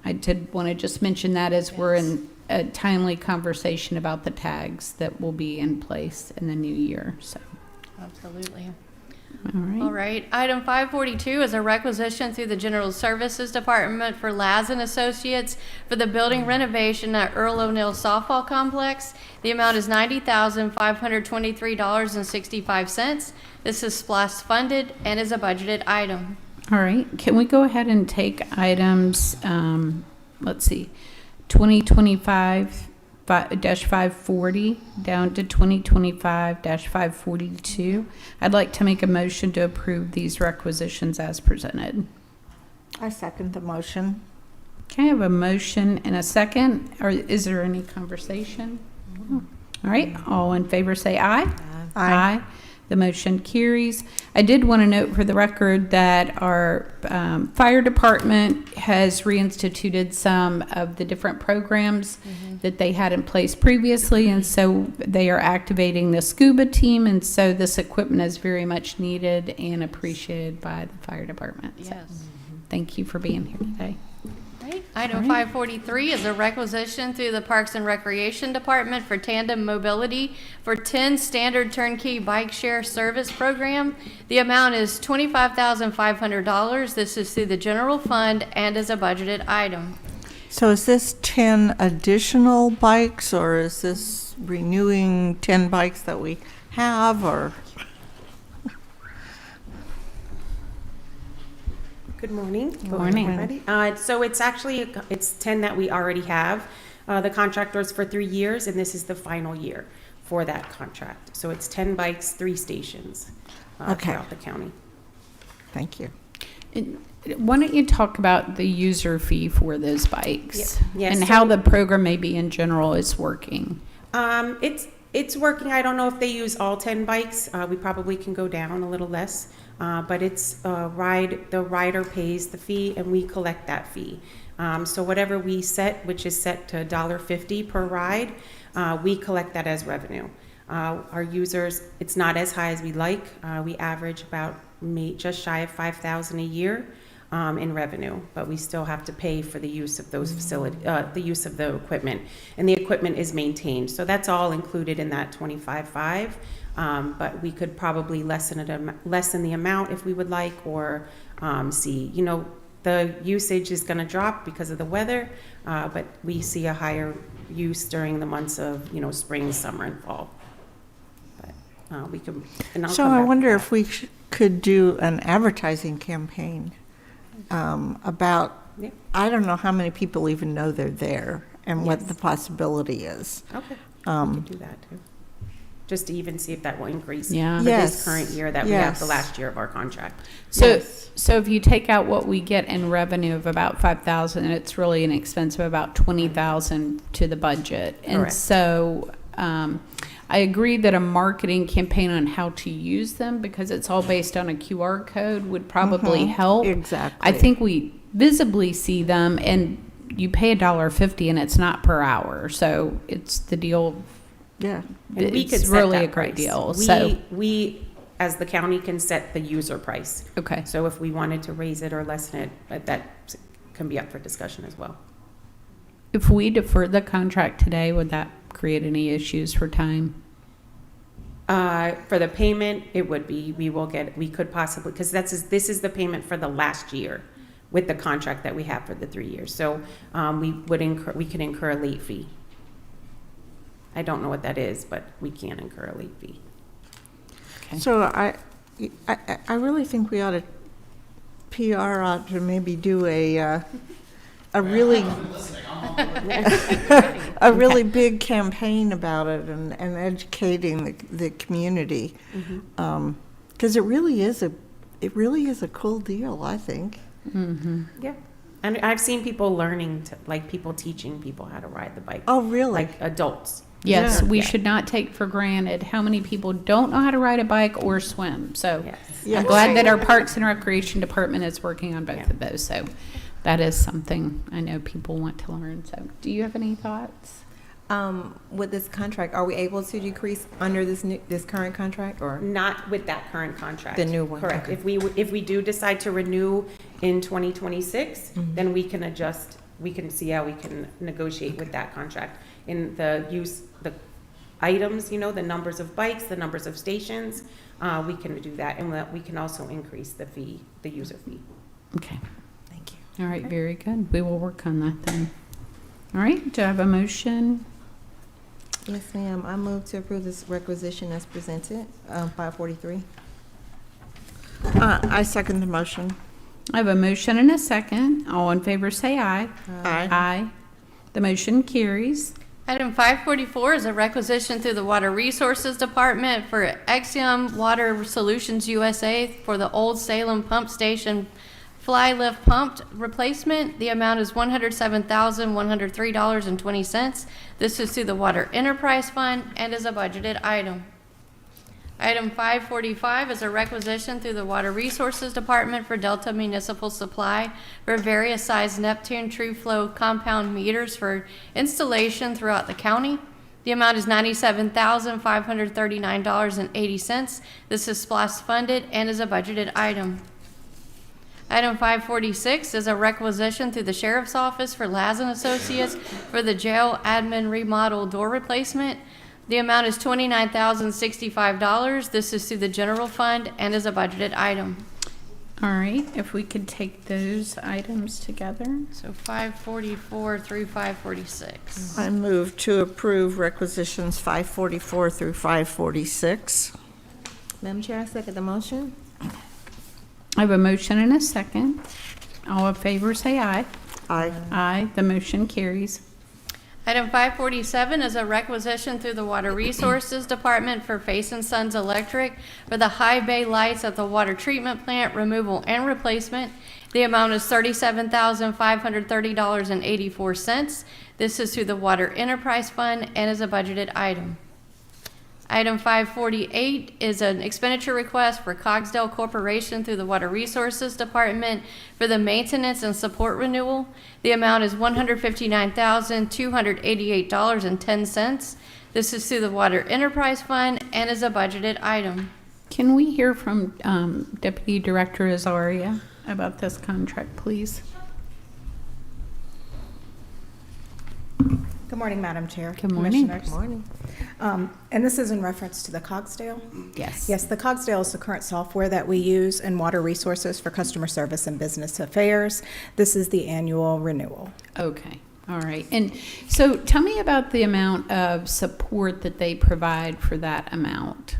I did want to just mention that as we're in a timely conversation about the tags that will be in place in the new year. So, Absolutely. all right. All right. Item 542 is a requisition through the General Services Department for Laz and Associates for the building renovation at Earl O'Neill Softball Complex. The amount is $90,523.65. This is SPLOST funded and is a budgeted item. All right. Can we go ahead and take items, let's see, 2025-540 down to 2025-542? I'd like to make a motion to approve these requisitions as presented. I second the motion. Okay, I have a motion and a second. Or is there any conversation? All right. All in favor say aye. Aye. The motion carries. I did want to note for the record that our fire department has reinstituted some of the different programs that they had in place previously, and so they are activating the scuba team, and so this equipment is very much needed and appreciated by the fire department. Yes. So, thank you for being here today. Right. Item 543 is a requisition through the Parks and Recreation Department for tandem mobility for 10 standard turnkey bike share service program. The amount is $25,500. This is through the general fund and is a budgeted item. So is this 10 additional bikes, or is this renewing 10 bikes that we have, or? Good morning. Good morning. Everybody. So it's actually, it's 10 that we already have. The contract was for 3 years, and this is the final year for that contract. So it's 10 bikes, 3 stations throughout the county. Thank you. And why don't you talk about the user fee for those bikes Yes, and so- how the program maybe in general is working? It's working. I don't know if they use all 10 bikes. We probably can go down a little less. But it's the rider pays the fee and we collect that fee. So whatever we set, which is set to $1.50 per ride, we collect that as revenue. Our users, it's not as high as we like. We average about just shy of $5,000 a year in revenue, but we still have to pay for the use of those the use of the equipment, and the equipment is maintained. So that's all included in that $25,500. But we could probably lessen the amount if we would like, or see, the usage is going to drop because of the weather, but we see a higher use during the months of, spring, summer, and fall. But we can. And I'll So come I back wonder to if we could do an advertising campaign about, I don't know how many people even know they're there and what the possibility is. Okay, we can do that too. Just to even see if that will increase Yeah. for Yes. this current year that we have the last year of our contract. So if you take out what we get in revenue of about $5,000, it's really an expense of about $20,000 to the budget. And Correct. so I agree that a marketing campaign on how to use them, because it's all based on a QR code, would probably help. Exactly. I think we visibly see them, and you pay $1.50 and it's not per hour. So it's the deal. Yeah. And we could It's set really that a great price. deal. We, as the county, can set the user price. Okay. So if we wanted to raise it or lessen it, that can be up for discussion as well. If we defer the contract today, would that create any issues for time? For the payment, it would be, we could possibly, because this is the payment for the last year with the contract that we have for the 3 years. So we could incur a late fee. I don't know what that is, but we can incur a late fee. Okay. So I really think we ought to, PR ought to maybe do a really, a really big campaign about it and educating the community. Because it really is a cool deal, I think. Yeah. And I've seen people people teaching people how to ride the bike. Oh, really? Like adults. Yes, Yeah. we Yeah. should not take for granted how many people don't know how to ride a bike or swim. So Yes. I'm glad that our Parks and Recreation Department is working on both of those. So that is something I know people want to learn. So do you have any thoughts? With this contract, are we able to decrease under this current contract, or? Not with that current contract. The new one, Correct. okay. If we do decide to renew in 2026, then we can adjust, we can see how we can negotiate with that contract. In the items, you know, the numbers of bikes, the numbers of stations, we can do that. And we can also increase the fee, the user fee. Okay. Thank you. All right, very good. We will work on that then. All right, do I have a motion? Yes, ma'am. I move to approve this requisition as presented, 543. I second the motion. I have a motion and a second. All in favor say aye. Aye. Aye. The motion carries. Item 544 is a requisition through the Water Resources Department for Exium Water Solutions USA for the Old Salem Pump Station fly lift pump replacement. The amount is $107,103.20. This is through the Water Enterprise Fund and is a budgeted item. Item 545 is a requisition through the Water Resources Department for Delta Municipal Supply for various size Neptune True Flow compound meters for installation throughout the county. The amount is $97,539.80. This is SPLOST funded and is a budgeted item. Item 546 is a requisition through the Sheriff's Office for Laz and Associates for the jail admin remodel door replacement. The amount is $29,065. This is through the general fund and is a budgeted item. All right, if we could take those items together. So 544 through 546. I move to approve requisitions 544 through 546. Madam Chair, I second the motion. I have a motion and a second. All in favor say aye. Aye. Aye. The motion carries. Item 547 is a requisition through the Water Resources Department for Face and Sons Electric for the high bay lights at the water treatment plant removal and replacement. The amount is $37,530.84. This is through the Water Enterprise Fund and is a budgeted item. Item 548 is an expenditure request for Cogsdale Corporation through the Water Resources Department for the maintenance and support renewal. The amount is $159,288.10. This is through the Water Enterprise Fund and is a budgeted item. Can we hear from Deputy Director Azaria about this contract, please? Good morning, Madam Chair. Good morning. Commissioners. Good morning. And this is in reference to the Cogsdale? Yes. Yes, the Cogsdale is the current software that we use in Water Resources for customer service and business affairs. This is the annual renewal. Okay. All right. And so tell me about the amount of support that they provide for that amount.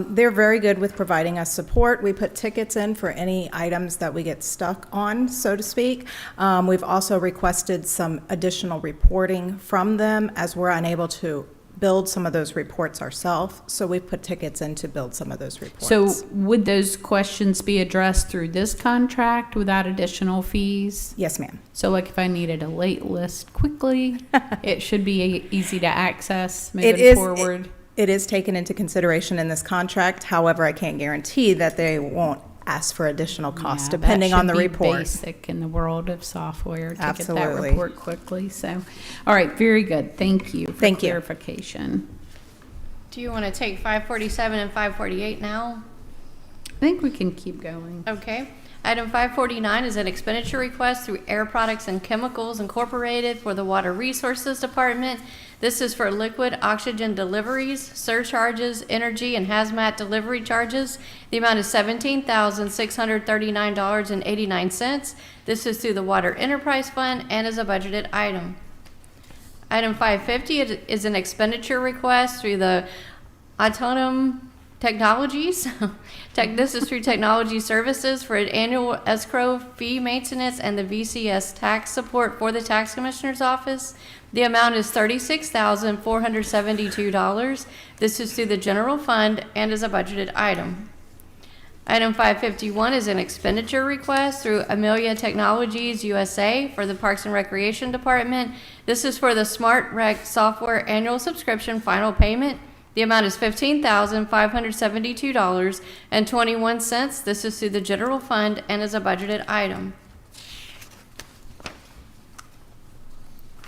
They're very good with providing us support. We put tickets in for any items that we get stuck on, so to speak. We've also requested some additional reporting from them as we're unable to build some of those reports ourselves. So we've put tickets in to build some of those reports. So would those questions be addressed through this contract without additional fees? Yes, ma'am. So like if I needed a late list quickly, it should be easy to access moving forward? It is taken into consideration in this contract. However, I can't guarantee that they won't ask for additional costs depending on the report. That should be basic in the world of software to Absolutely. get that report quickly. So, all right, very good. Thank you for clarification. Do you want to take 547 and 548 now? I think we can keep going. Okay. Item 549 is an expenditure request through Air Products and Chemicals Incorporated for the Water Resources Department. This is for liquid oxygen deliveries, surcharges, energy, and hazmat delivery charges. The amount is $17,639.89. This is through the Water Enterprise Fund and is a budgeted item. Item 550 is an expenditure request through the Autonom Technologies. This is through Technology Services for an annual escrow fee maintenance and the VCS tax support for the Tax Commissioner's Office. The amount is $36,472. This is through the general fund and is a budgeted item. Item 551 is an expenditure request through Amelia Technologies USA for the Parks and Recreation Department. This is for the Smart Rec software annual subscription final payment. The amount is $15,572.21. This is through the general fund and is a budgeted item. Do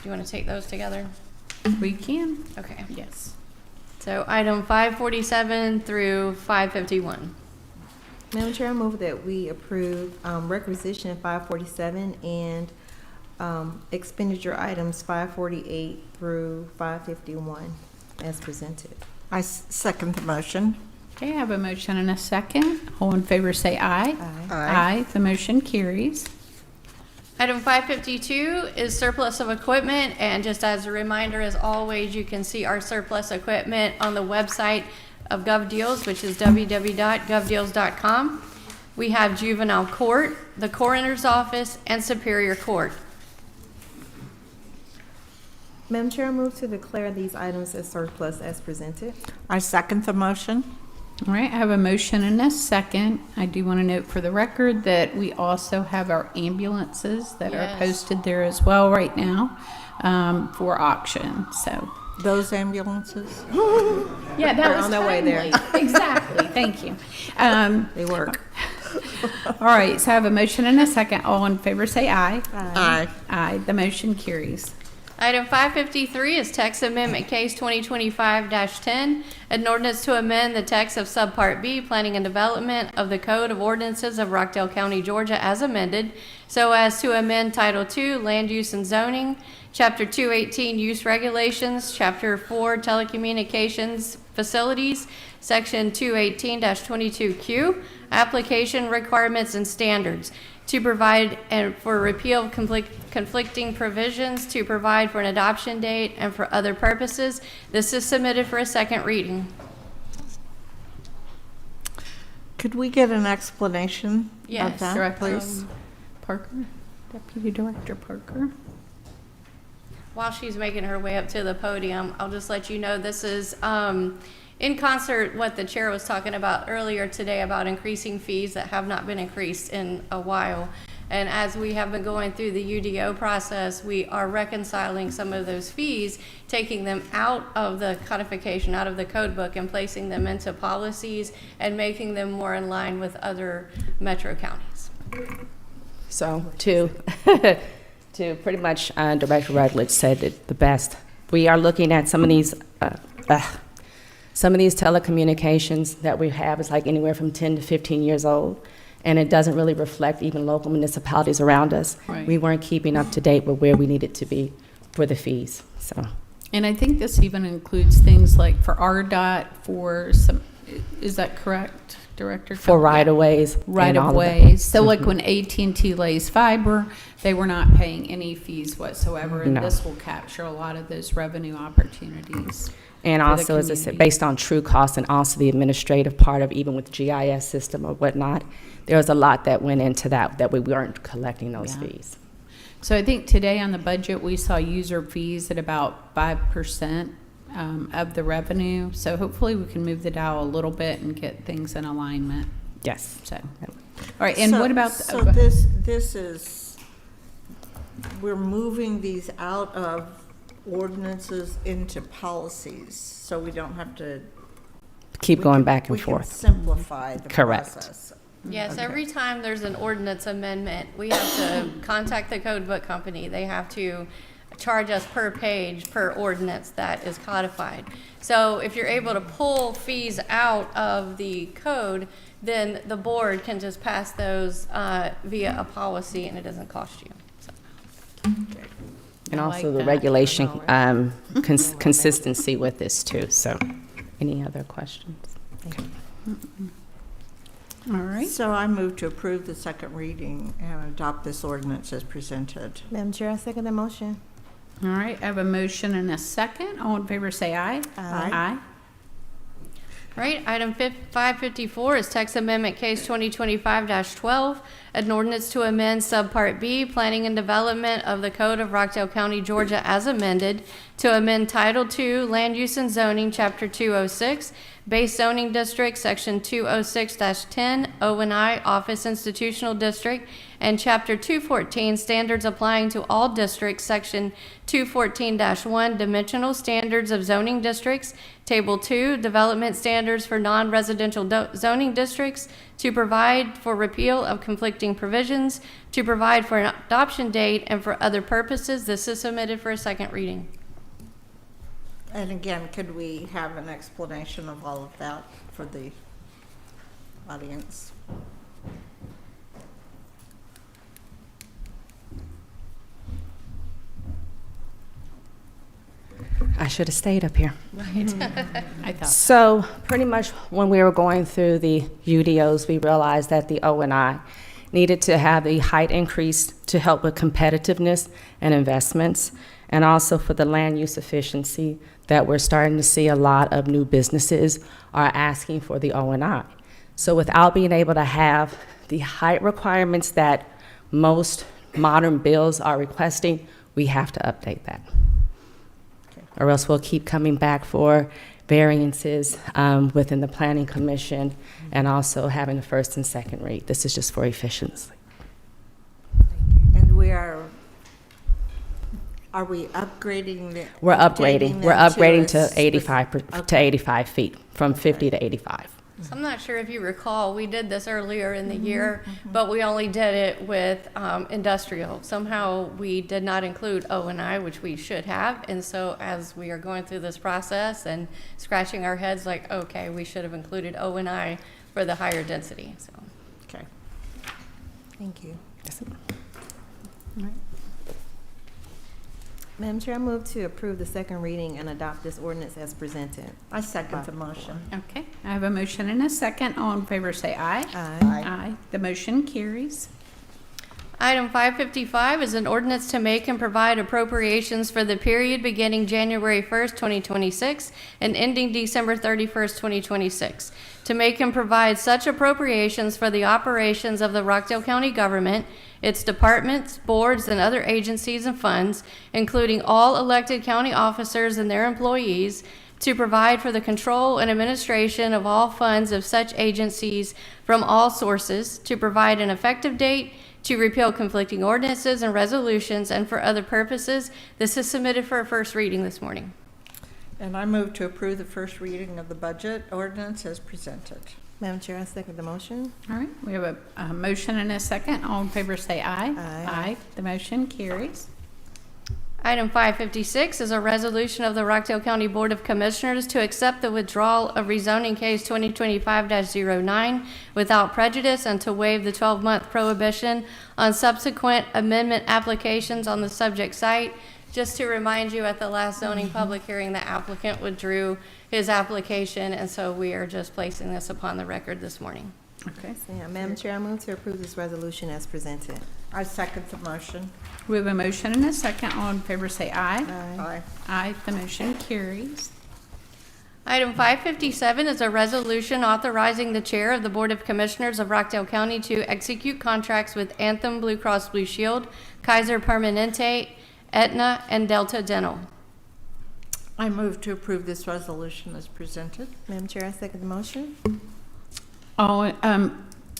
you want to take those together? We can. Okay. Yes. So item 547 through 551. Madam Chair, I move that we approve requisition 547 and expenditure items 548 through 551 as presented. I second the motion. Okay, I have a motion and a second. All in favor say aye. Aye. Aye. The motion carries. Item 552 is surplus of equipment, and just as a reminder, as always, you can see our surplus equipment on the website of GovDeals, which is www.govdeals.com. We have juvenile court, the coroner's office, and superior court. Madam Chair, I move to declare these items as surplus as presented. I second the motion. All right, I have a motion and a second. I do want to note for the record that we also have our ambulances that are Yes. posted there as well right now for auction. So, Those ambulances? yeah, that They're was on their way there. timely. Exactly. Thank you. They work. All right, so I have a motion and a second. All in favor say aye. Aye. Aye. The motion carries. Item 553 is text amendment case 2025-10, an ordinance to amend the text of subpart B, planning and development of the Code of Ordinances of Rockdale County, Georgia, as amended, so as to amend Title II, Land Use and Zoning, Chapter 218, Use Regulations, Chapter 4, Telecommunications Facilities, Section 218-22Q, Application Requirements and Standards, to provide and for repeal of conflicting provisions, to provide for an adoption date, and for other purposes. This is submitted for a second reading. Could we get an explanation of Yes, that, Director please? Parker, Deputy Director Parker. While she's making her way up to the podium, I'll just let you know this is in concert what the chair was talking about earlier today about increasing fees that have not been increased in a while. And as we have been going through the UDO process, we are reconciling some of those fees, taking them out of the codification, out of the code book, and placing them into policies and making them more in line with other metro counties. So to pretty much Director Rutledge said it the best. We are looking at some of these telecommunications that we have is like anywhere from 10 to 15 years old, and it doesn't really reflect even local municipalities around us. Right. We weren't keeping up to date with where we needed to be for the fees. So And I think this even includes things like for RDOT, for some, is that correct, Director? for right-of-ways. and all of that. Right-of-ways. So like when AT&T lays fiber, they were not paying any fees whatsoever, and No. this will capture a lot of those revenue opportunities. And for the also, as I said, community. based on true costs and also the administrative part of even with GIS system or whatnot, there was a lot that went into that we weren't collecting those Yeah. fees. So I think today on the budget, we saw user fees at about 5% of the revenue. So hopefully we can move the dial a little bit and get things in alignment. Yes. So, all right, and So- what about? So this is, we're moving these out of ordinances into policies, so we don't have to. Keep we going can- back and we can forth. simplify the Correct. process. Yes, Okay. every time there's an ordinance amendment, we have to contact the code book company. They have to charge us per page, per ordinance that is codified. So if you're able to pull fees out of the code, then the board can just pass those via a policy and it doesn't cost you. So. And I also like the that. regulation consistency with this too. So, any other questions? All right. So I move to approve the second reading and adopt this ordinance as presented. Madam Chair, I second the motion. All right, I have a motion and a second. All in favor say aye. Aye. Right, item 554 is text amendment case 2025-12, an ordinance to amend subpart B, planning and development of the Code of Rockdale County, Georgia, as amended, to amend Title II, Land Use and Zoning, Chapter 206, Base Zoning District, Section 206-10, O&I, Office Institutional District, and Chapter 214, Standards Applying to All Districts, Section 214-1, Dimensional Standards of Zoning Districts, Table 2, Development Standards for Non-Residential Zoning Districts, to provide for repeal of conflicting provisions, to provide for an adoption date, and for other purposes. This is submitted for a second reading. And again, could we have an explanation of all of that for the audience? I should have stayed up here. I thought. So pretty much when we were going through the UDOs, we realized that the O&I needed to have a height increase to help with competitiveness and investments, and also for the land use efficiency that we're starting to see a lot of new businesses are asking for the O&I. So without being able to have the height requirements that most modern bills are requesting, we have to update that. Or else we'll keep coming back for variances within the Planning Commission and also having the first and second read. This is just for efficiency. And are we upgrading the? We're upgrading. We're upgrading to a 85 feet, from 50 to 85. So I'm not sure if you recall, we did this earlier in the year, but we only did it with industrial. Somehow we did not include O&I, which we should have. And so as we are going through this process and scratching our heads like, okay, we should have included O&I for the higher density. So. Okay. Thank you. All right. Madam Chair, I move to approve the second reading and adopt this ordinance as presented. I second the motion. Okay, I have a motion and a second. All in favor say aye. Aye. Aye. The motion carries. Item 555 is an ordinance to make and provide appropriations for the period beginning January 1st, 2026 and ending December 31st, 2026. To make and provide such appropriations for the operations of the Rockdale County government, its departments, boards, and other agencies and funds, including all elected county officers and their employees, to provide for the control and administration of all funds of such agencies from all sources, to provide an effective date, to repeal conflicting ordinances and resolutions, and for other purposes. This is submitted for a first reading this morning. And I move to approve the first reading of the budget ordinance as presented. Madam Chair, I second the motion. All right, we have a motion and a second. All in favor say aye. Aye. The motion carries. Item 556 is a resolution of the Rockdale County Board of Commissioners to accept the withdrawal of rezoning case 2025-09 without prejudice and to waive the 12-month prohibition on subsequent amendment applications on the subject site. Just to remind you, at the last zoning public hearing, the applicant withdrew his application, and so we are just placing this upon the record this morning. Okay. Yeah, Madam Chair, I move to approve this resolution as presented. I second the motion. We have a motion and a second. All in favor say aye. Aye. Aye. The motion carries. Item 557 is a resolution authorizing the chair of the Board of Commissioners of Rockdale County to execute contracts with Anthem Blue Cross Blue Shield, Kaiser Permanente, Aetna, and Delta Dental. I move to approve this resolution as presented. Madam Chair, I second the motion.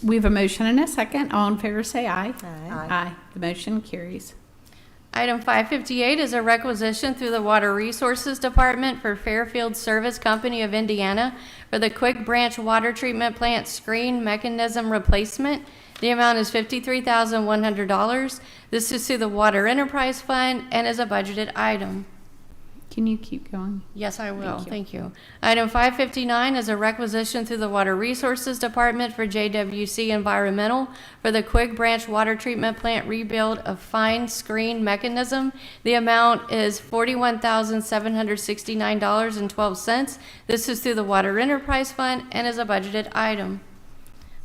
We have a motion and a second. All in favor say aye. Aye. Aye. The motion carries. Item 558 is a requisition through the Water Resources Department for Fairfield Service Company of Indiana for the Quick Branch Water Treatment Plant Screen Mechanism Replacement. The amount is $53,100. This is through the Water Enterprise Fund and is a budgeted item. Can you keep going? Yes, I will. Thank you. Thank you. Item 559 is a requisition through the Water Resources Department for JWC Environmental for the Quick Branch Water Treatment Plant rebuild of fine screen mechanism. The amount is $41,769.12. This is through the Water Enterprise Fund and is a budgeted item.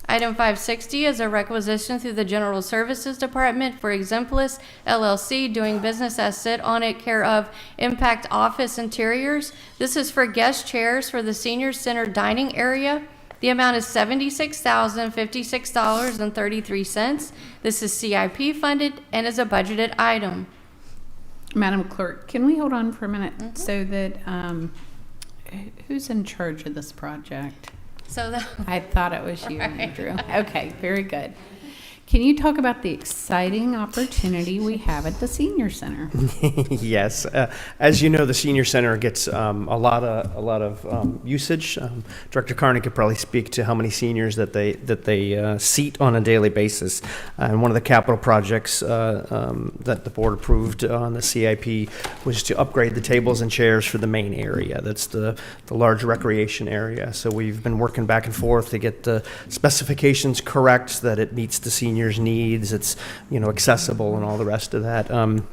Item 560 is a requisition through the General Services Department for Exemplis LLC doing business as Sit On It care of Impact Office Interiors. This is for guest chairs for the Senior Center dining area. The amount is $76,056.33. This is CIP funded and is a budgeted item. Madam Clerk, can we hold on for a minute so that, who's in charge of this project? So I thought it was you, Right. Andrew. Okay, very good. Can you talk about the exciting opportunity we have at the Senior Center? Yes, as you know, the Senior Center gets a lot of usage. Director Carney could probably speak to how many seniors that they seat on a daily basis. And one of the capital projects that the board approved on the CIP was to upgrade the tables and chairs for the main area. That's the large recreation area. So we've been working back and forth to get the specifications correct so that it meets the seniors' needs. It's accessible and all the rest of that. And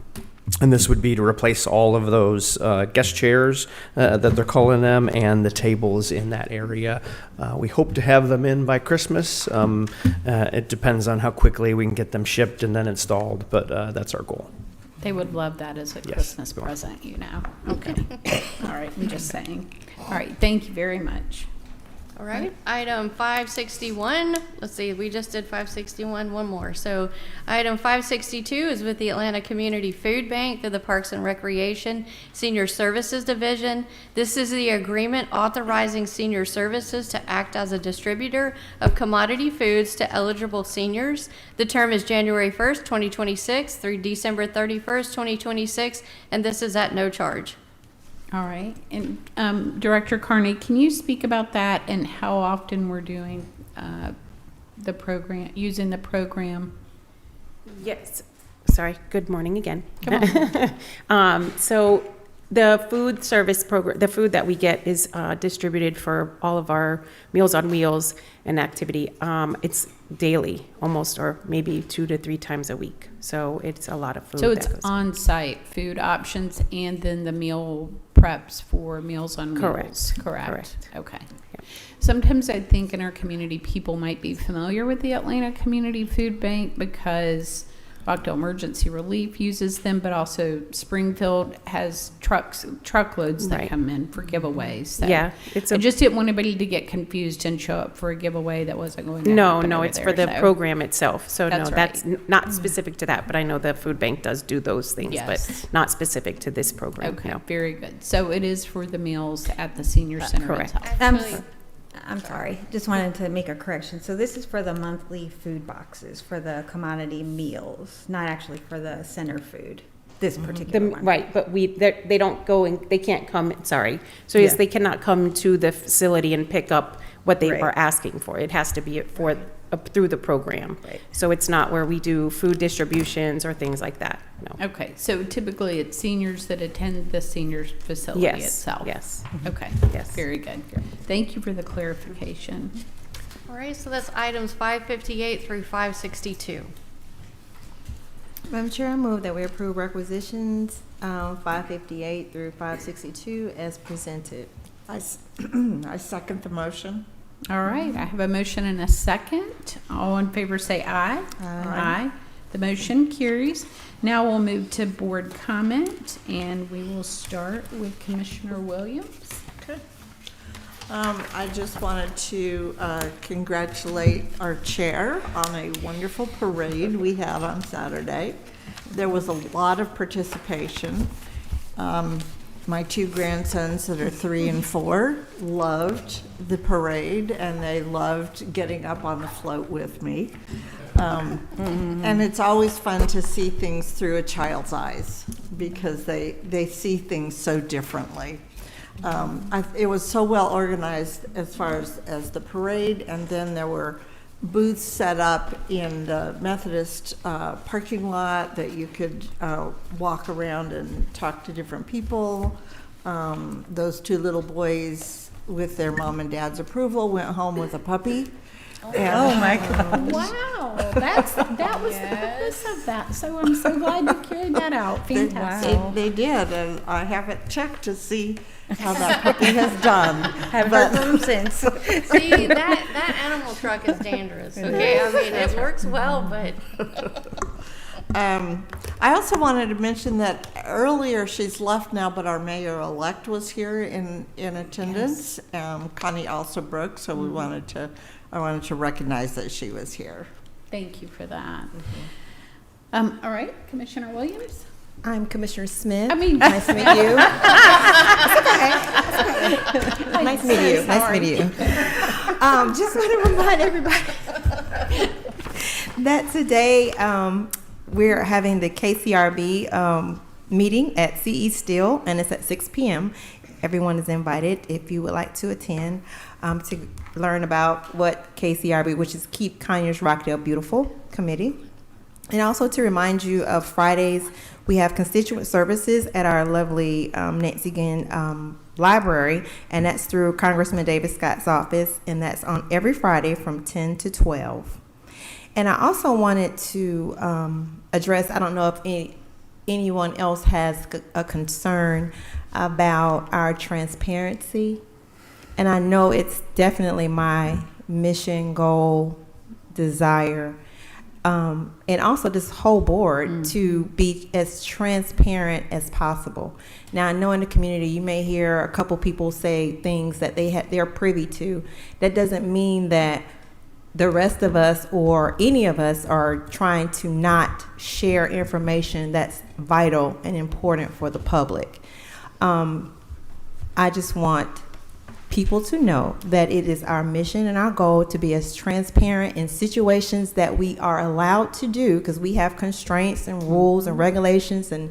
this would be to replace all of those guest chairs that they're calling them and the tables in that area. We hope to have them in by Christmas. It depends on how quickly we can get them shipped and then installed, but that's our goal. They would love that as a Christmas present, Okay. All right, I'm just saying. All right, thank you very much. All right, item 561, let's see, we just did 561, one more. So item 562 is with the Atlanta Community Food Bank through the Parks and Recreation Senior Services Division. This is the agreement authorizing senior services to act as a distributor of commodity foods to eligible seniors. The term is January 1st, 2026 through December 31st, 2026, and this is at no charge. All right, and Director Carney, can you speak about that and how often we're doing the program, using the program? Yes. Sorry. Good morning again. Come on. So the food service program, the food that we get is distributed for all of our Meals on Wheels and activity. It's daily, almost, or maybe 2 to 3 times a week. So it's a lot of food. So it's on-site food options and then the meal preps for Meals on Wheels. Correct. Okay. Yep. Sometimes I think in our community people might be familiar with the Atlanta Community Food Bank because Rockdale Emergency Relief uses them, but also Springfield has truckloads that come in for giveaways. So yeah, I just didn't want anybody to get confused and show up for a giveaway that wasn't going to happen. No, it's for the program itself. So that's right. not specific to that, but I know the food bank does do those things, Yes. but not specific to this program. Okay, no. very good. So it is for the meals at the Senior Center correct. itself. I'm sorry, just wanted to make a correction. So this is for the monthly food boxes, for the commodity meals, not actually for the center food, this particular one. Right, but they don't go and they can't come, sorry. So yes, they cannot come to the facility and pick up what they are asking for. It has to be through the program. Right. So it's not where we do food distributions or things like that, no. Okay, so typically it's seniors that attend the seniors facility itself. Yes. Okay. Yes. Very good. Thank you for the clarification. All right, so that's items 558 through 562. Madam Chair, I move that we approve requisitions 558 through 562 as presented. I second the motion. All right, I have a motion and a second. All in favor say aye. Aye. The motion carries. Now we'll move to board comment, and we will start with Commissioner Williams. Okay. I just wanted to congratulate our chair on a wonderful parade we had on Saturday. There was a lot of participation. My 2 grandsons that are 3 and 4 loved the parade, and they loved getting up on the float with me. And it's always fun to see things through a child's eyes because they see things so differently. It was so well organized as far as the parade, and then there were booths set up in the Methodist parking lot that you could walk around and talk to different people. Those 2 little boys, with their mom and dad's approval, went home with a puppy. Oh my God! Wow, that was the purpose of that. So I'm so glad you carried that out. Fantastic. They did, and I haven't checked to see how that puppy has done. Haven't heard from them since. See, that animal truck is dangerous, okay? I mean, it works well, but... I also wanted to mention that earlier, she's left now, but our mayor-elect was here in attendance, Connie Alsobrook, so I wanted to recognize that she was here. Thank you for that. All right, Commissioner Williams. I'm Commissioner Smith. I mean, nice to meet you. It's okay. Nice to meet you. Just want to remind everybody. that today we're having the KCRB meeting at CE Steel, and it's at 6 p.m. Everyone is invited if you would like to attend to learn about what KCRB, which is Keep Conyers Rockdale Beautiful Committee. And also to remind you of Fridays, we have constituent services at our lovely Nancy Ginn library, and that's through Congressman David Scott's office, and that's on every Friday from 10 to 12. And I also wanted to address, I don't know if anyone else has a concern about our transparency, and I know it's definitely my mission, goal, desire, and also this whole board to be as transparent as possible. Now, I know in the community you may hear a couple people say things that they're privy to. That doesn't mean that the rest of us or any of us are trying to not share information that's vital and important for the public. I just want people to know that it is our mission and our goal to be as transparent in situations that we are allowed to do, because we have constraints and rules and regulations and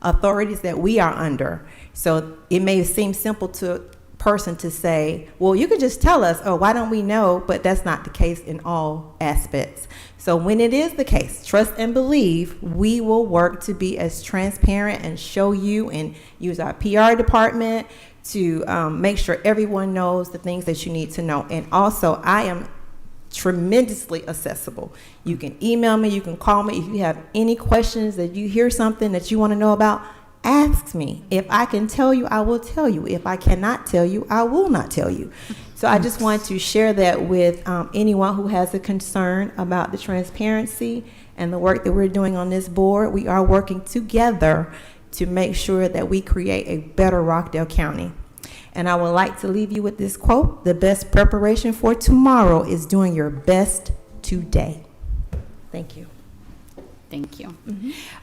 authorities that we are under. So it may seem simple to a person to say, well, you could just tell us, or why don't we know? But that's not the case in all aspects. So when it is the case, trust and believe, we will work to be as transparent and show you and use our PR department to make sure everyone knows the things that you need to know. And also, I am tremendously accessible. You can email me, you can call me. If you have any questions, that you hear something that you want to know about, ask me. If I can tell you, I will tell you. If I cannot tell you, I will not tell you. So I just want to share that with anyone who has a concern about the transparency and the work that we're doing on this board. We are working together to make sure that we create a better Rockdale County. And I would like to leave you with this quote: the best preparation for tomorrow is doing your best today. Thank you. Thank you.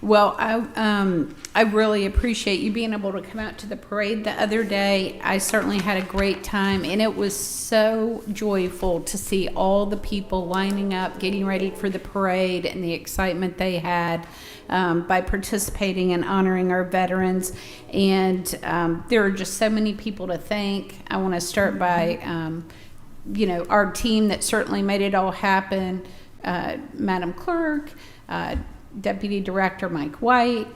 Well, I really appreciate you being able to come out to the parade the other day. I certainly had a great time, and it was so joyful to see all the people lining up, getting ready for the parade, and the excitement they had by participating and honoring our veterans. And there are just so many people to thank. I want to start by, our team that certainly made it all happen. Madam Clerk, Deputy Director Mike White.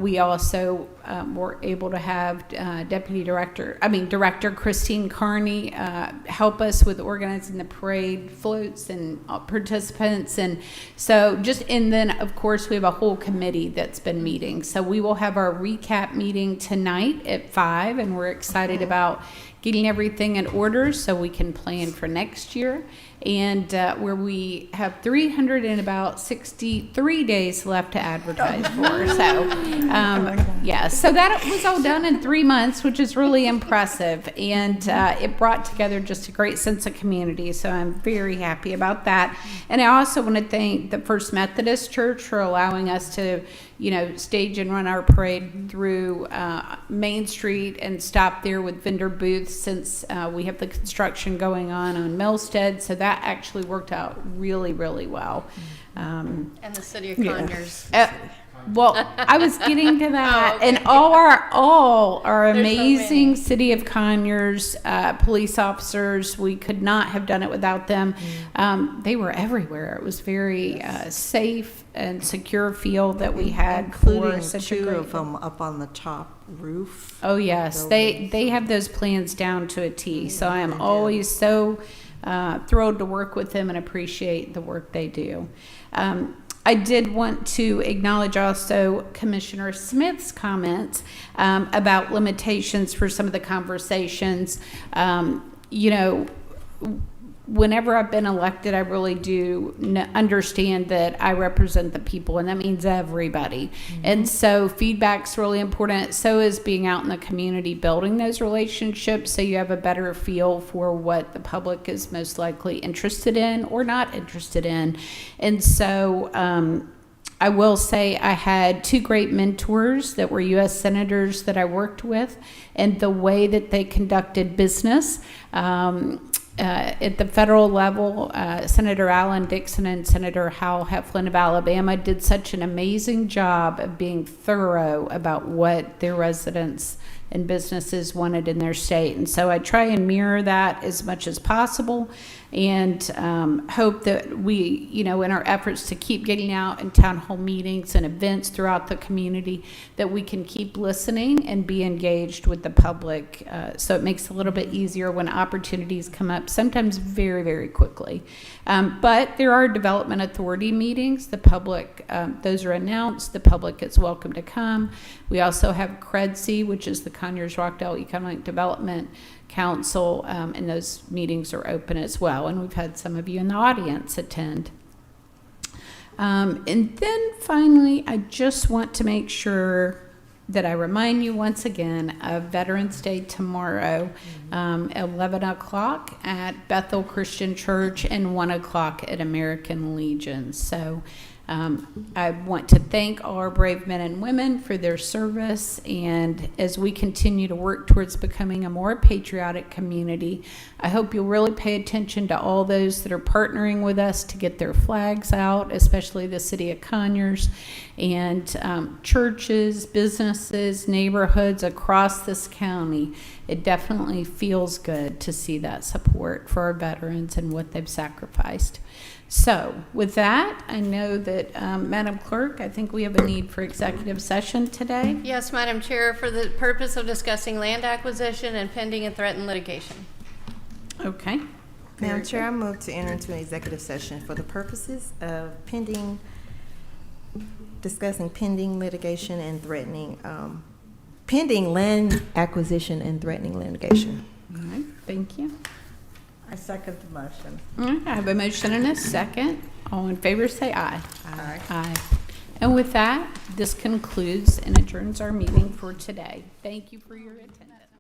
We also were able to have Director Christine Carney help us with organizing the parade floats and participants. And so and then of course we have a whole committee that's been meeting. So we will have our recap meeting tonight at 5, and we're excited about getting everything in order so we can plan for next year. And where we have 363 days left to advertise for. So, so that was all done in 3 months, which is really impressive. And it brought together just a great sense of community. So I'm very happy about that. And I also want to thank the First Methodist Church for allowing us to, stage and run our parade through Main Street and stop there with vendor booths, since we have the construction going on Millstead. So that actually worked out really, really well. And the city of Conyers. Well, I was getting to that. Oh, okay. And all our amazing City of Conyers police officers, we could not have done it without them. They were everywhere. It was very safe and secure feel that we had, including for such two a great of them up on the top roof. Oh yes, they have those plans down to a T. So I am always so thrilled to work with them and appreciate the work they do. I did want to acknowledge also Commissioner Smith's comments about limitations for some of the conversations. Whenever I've been elected, I really do understand that I represent the people, and that means everybody. And so feedback's really important. So is being out in the community, building those relationships, so you have a better feel for what the public is most likely interested in or not interested in. And so I will say I had 2 great mentors that were U.S. senators that I worked with, and the way that they conducted business at the federal level, Senator Alan Dixon and Senator Hal Heflin of Alabama did such an amazing job of being thorough about what their residents and businesses wanted in their state. And so I try and mirror that as much as possible, and hope that we, in our efforts to keep getting out in town hall meetings and events throughout the community, that we can keep listening and be engaged with the public. So it makes it a little bit easier when opportunities come up, sometimes very, very quickly. But there are development authority meetings. The public, those are announced. The public is welcome to come. We also have CREDC, which is the Conyers Rockdale Economic Development Council, and those meetings are open as well. And we've had some of you in the audience attend. And then finally, I just want to make sure that I remind you once again of Veterans Day tomorrow, 11 o'clock at Bethel Christian Church and 1 o'clock at American Legion. So I want to thank all our brave men and women for their service, and as we continue to work towards becoming a more patriotic community, I hope you'll really pay attention to all those that are partnering with us to get their flags out, especially the city of Conyers, and churches, businesses, neighborhoods across this county. It definitely feels good to see that support for our veterans and what they've sacrificed. So with that, I know that, Madam Clerk, I think we have a need for executive session today. Yes, Madam Chair, for the purpose of discussing land acquisition and pending and threatened litigation. Okay. Madam Chair, I move to enter into an executive session for the purposes of discussing pending litigation and threatening, pending land acquisition and threatening litigation. All right, thank you. I second the motion. All right, I have a motion and a second. All in favor say aye. Aye. Aye. And with that, this concludes and adjourns our meeting for today. Thank you for your attention.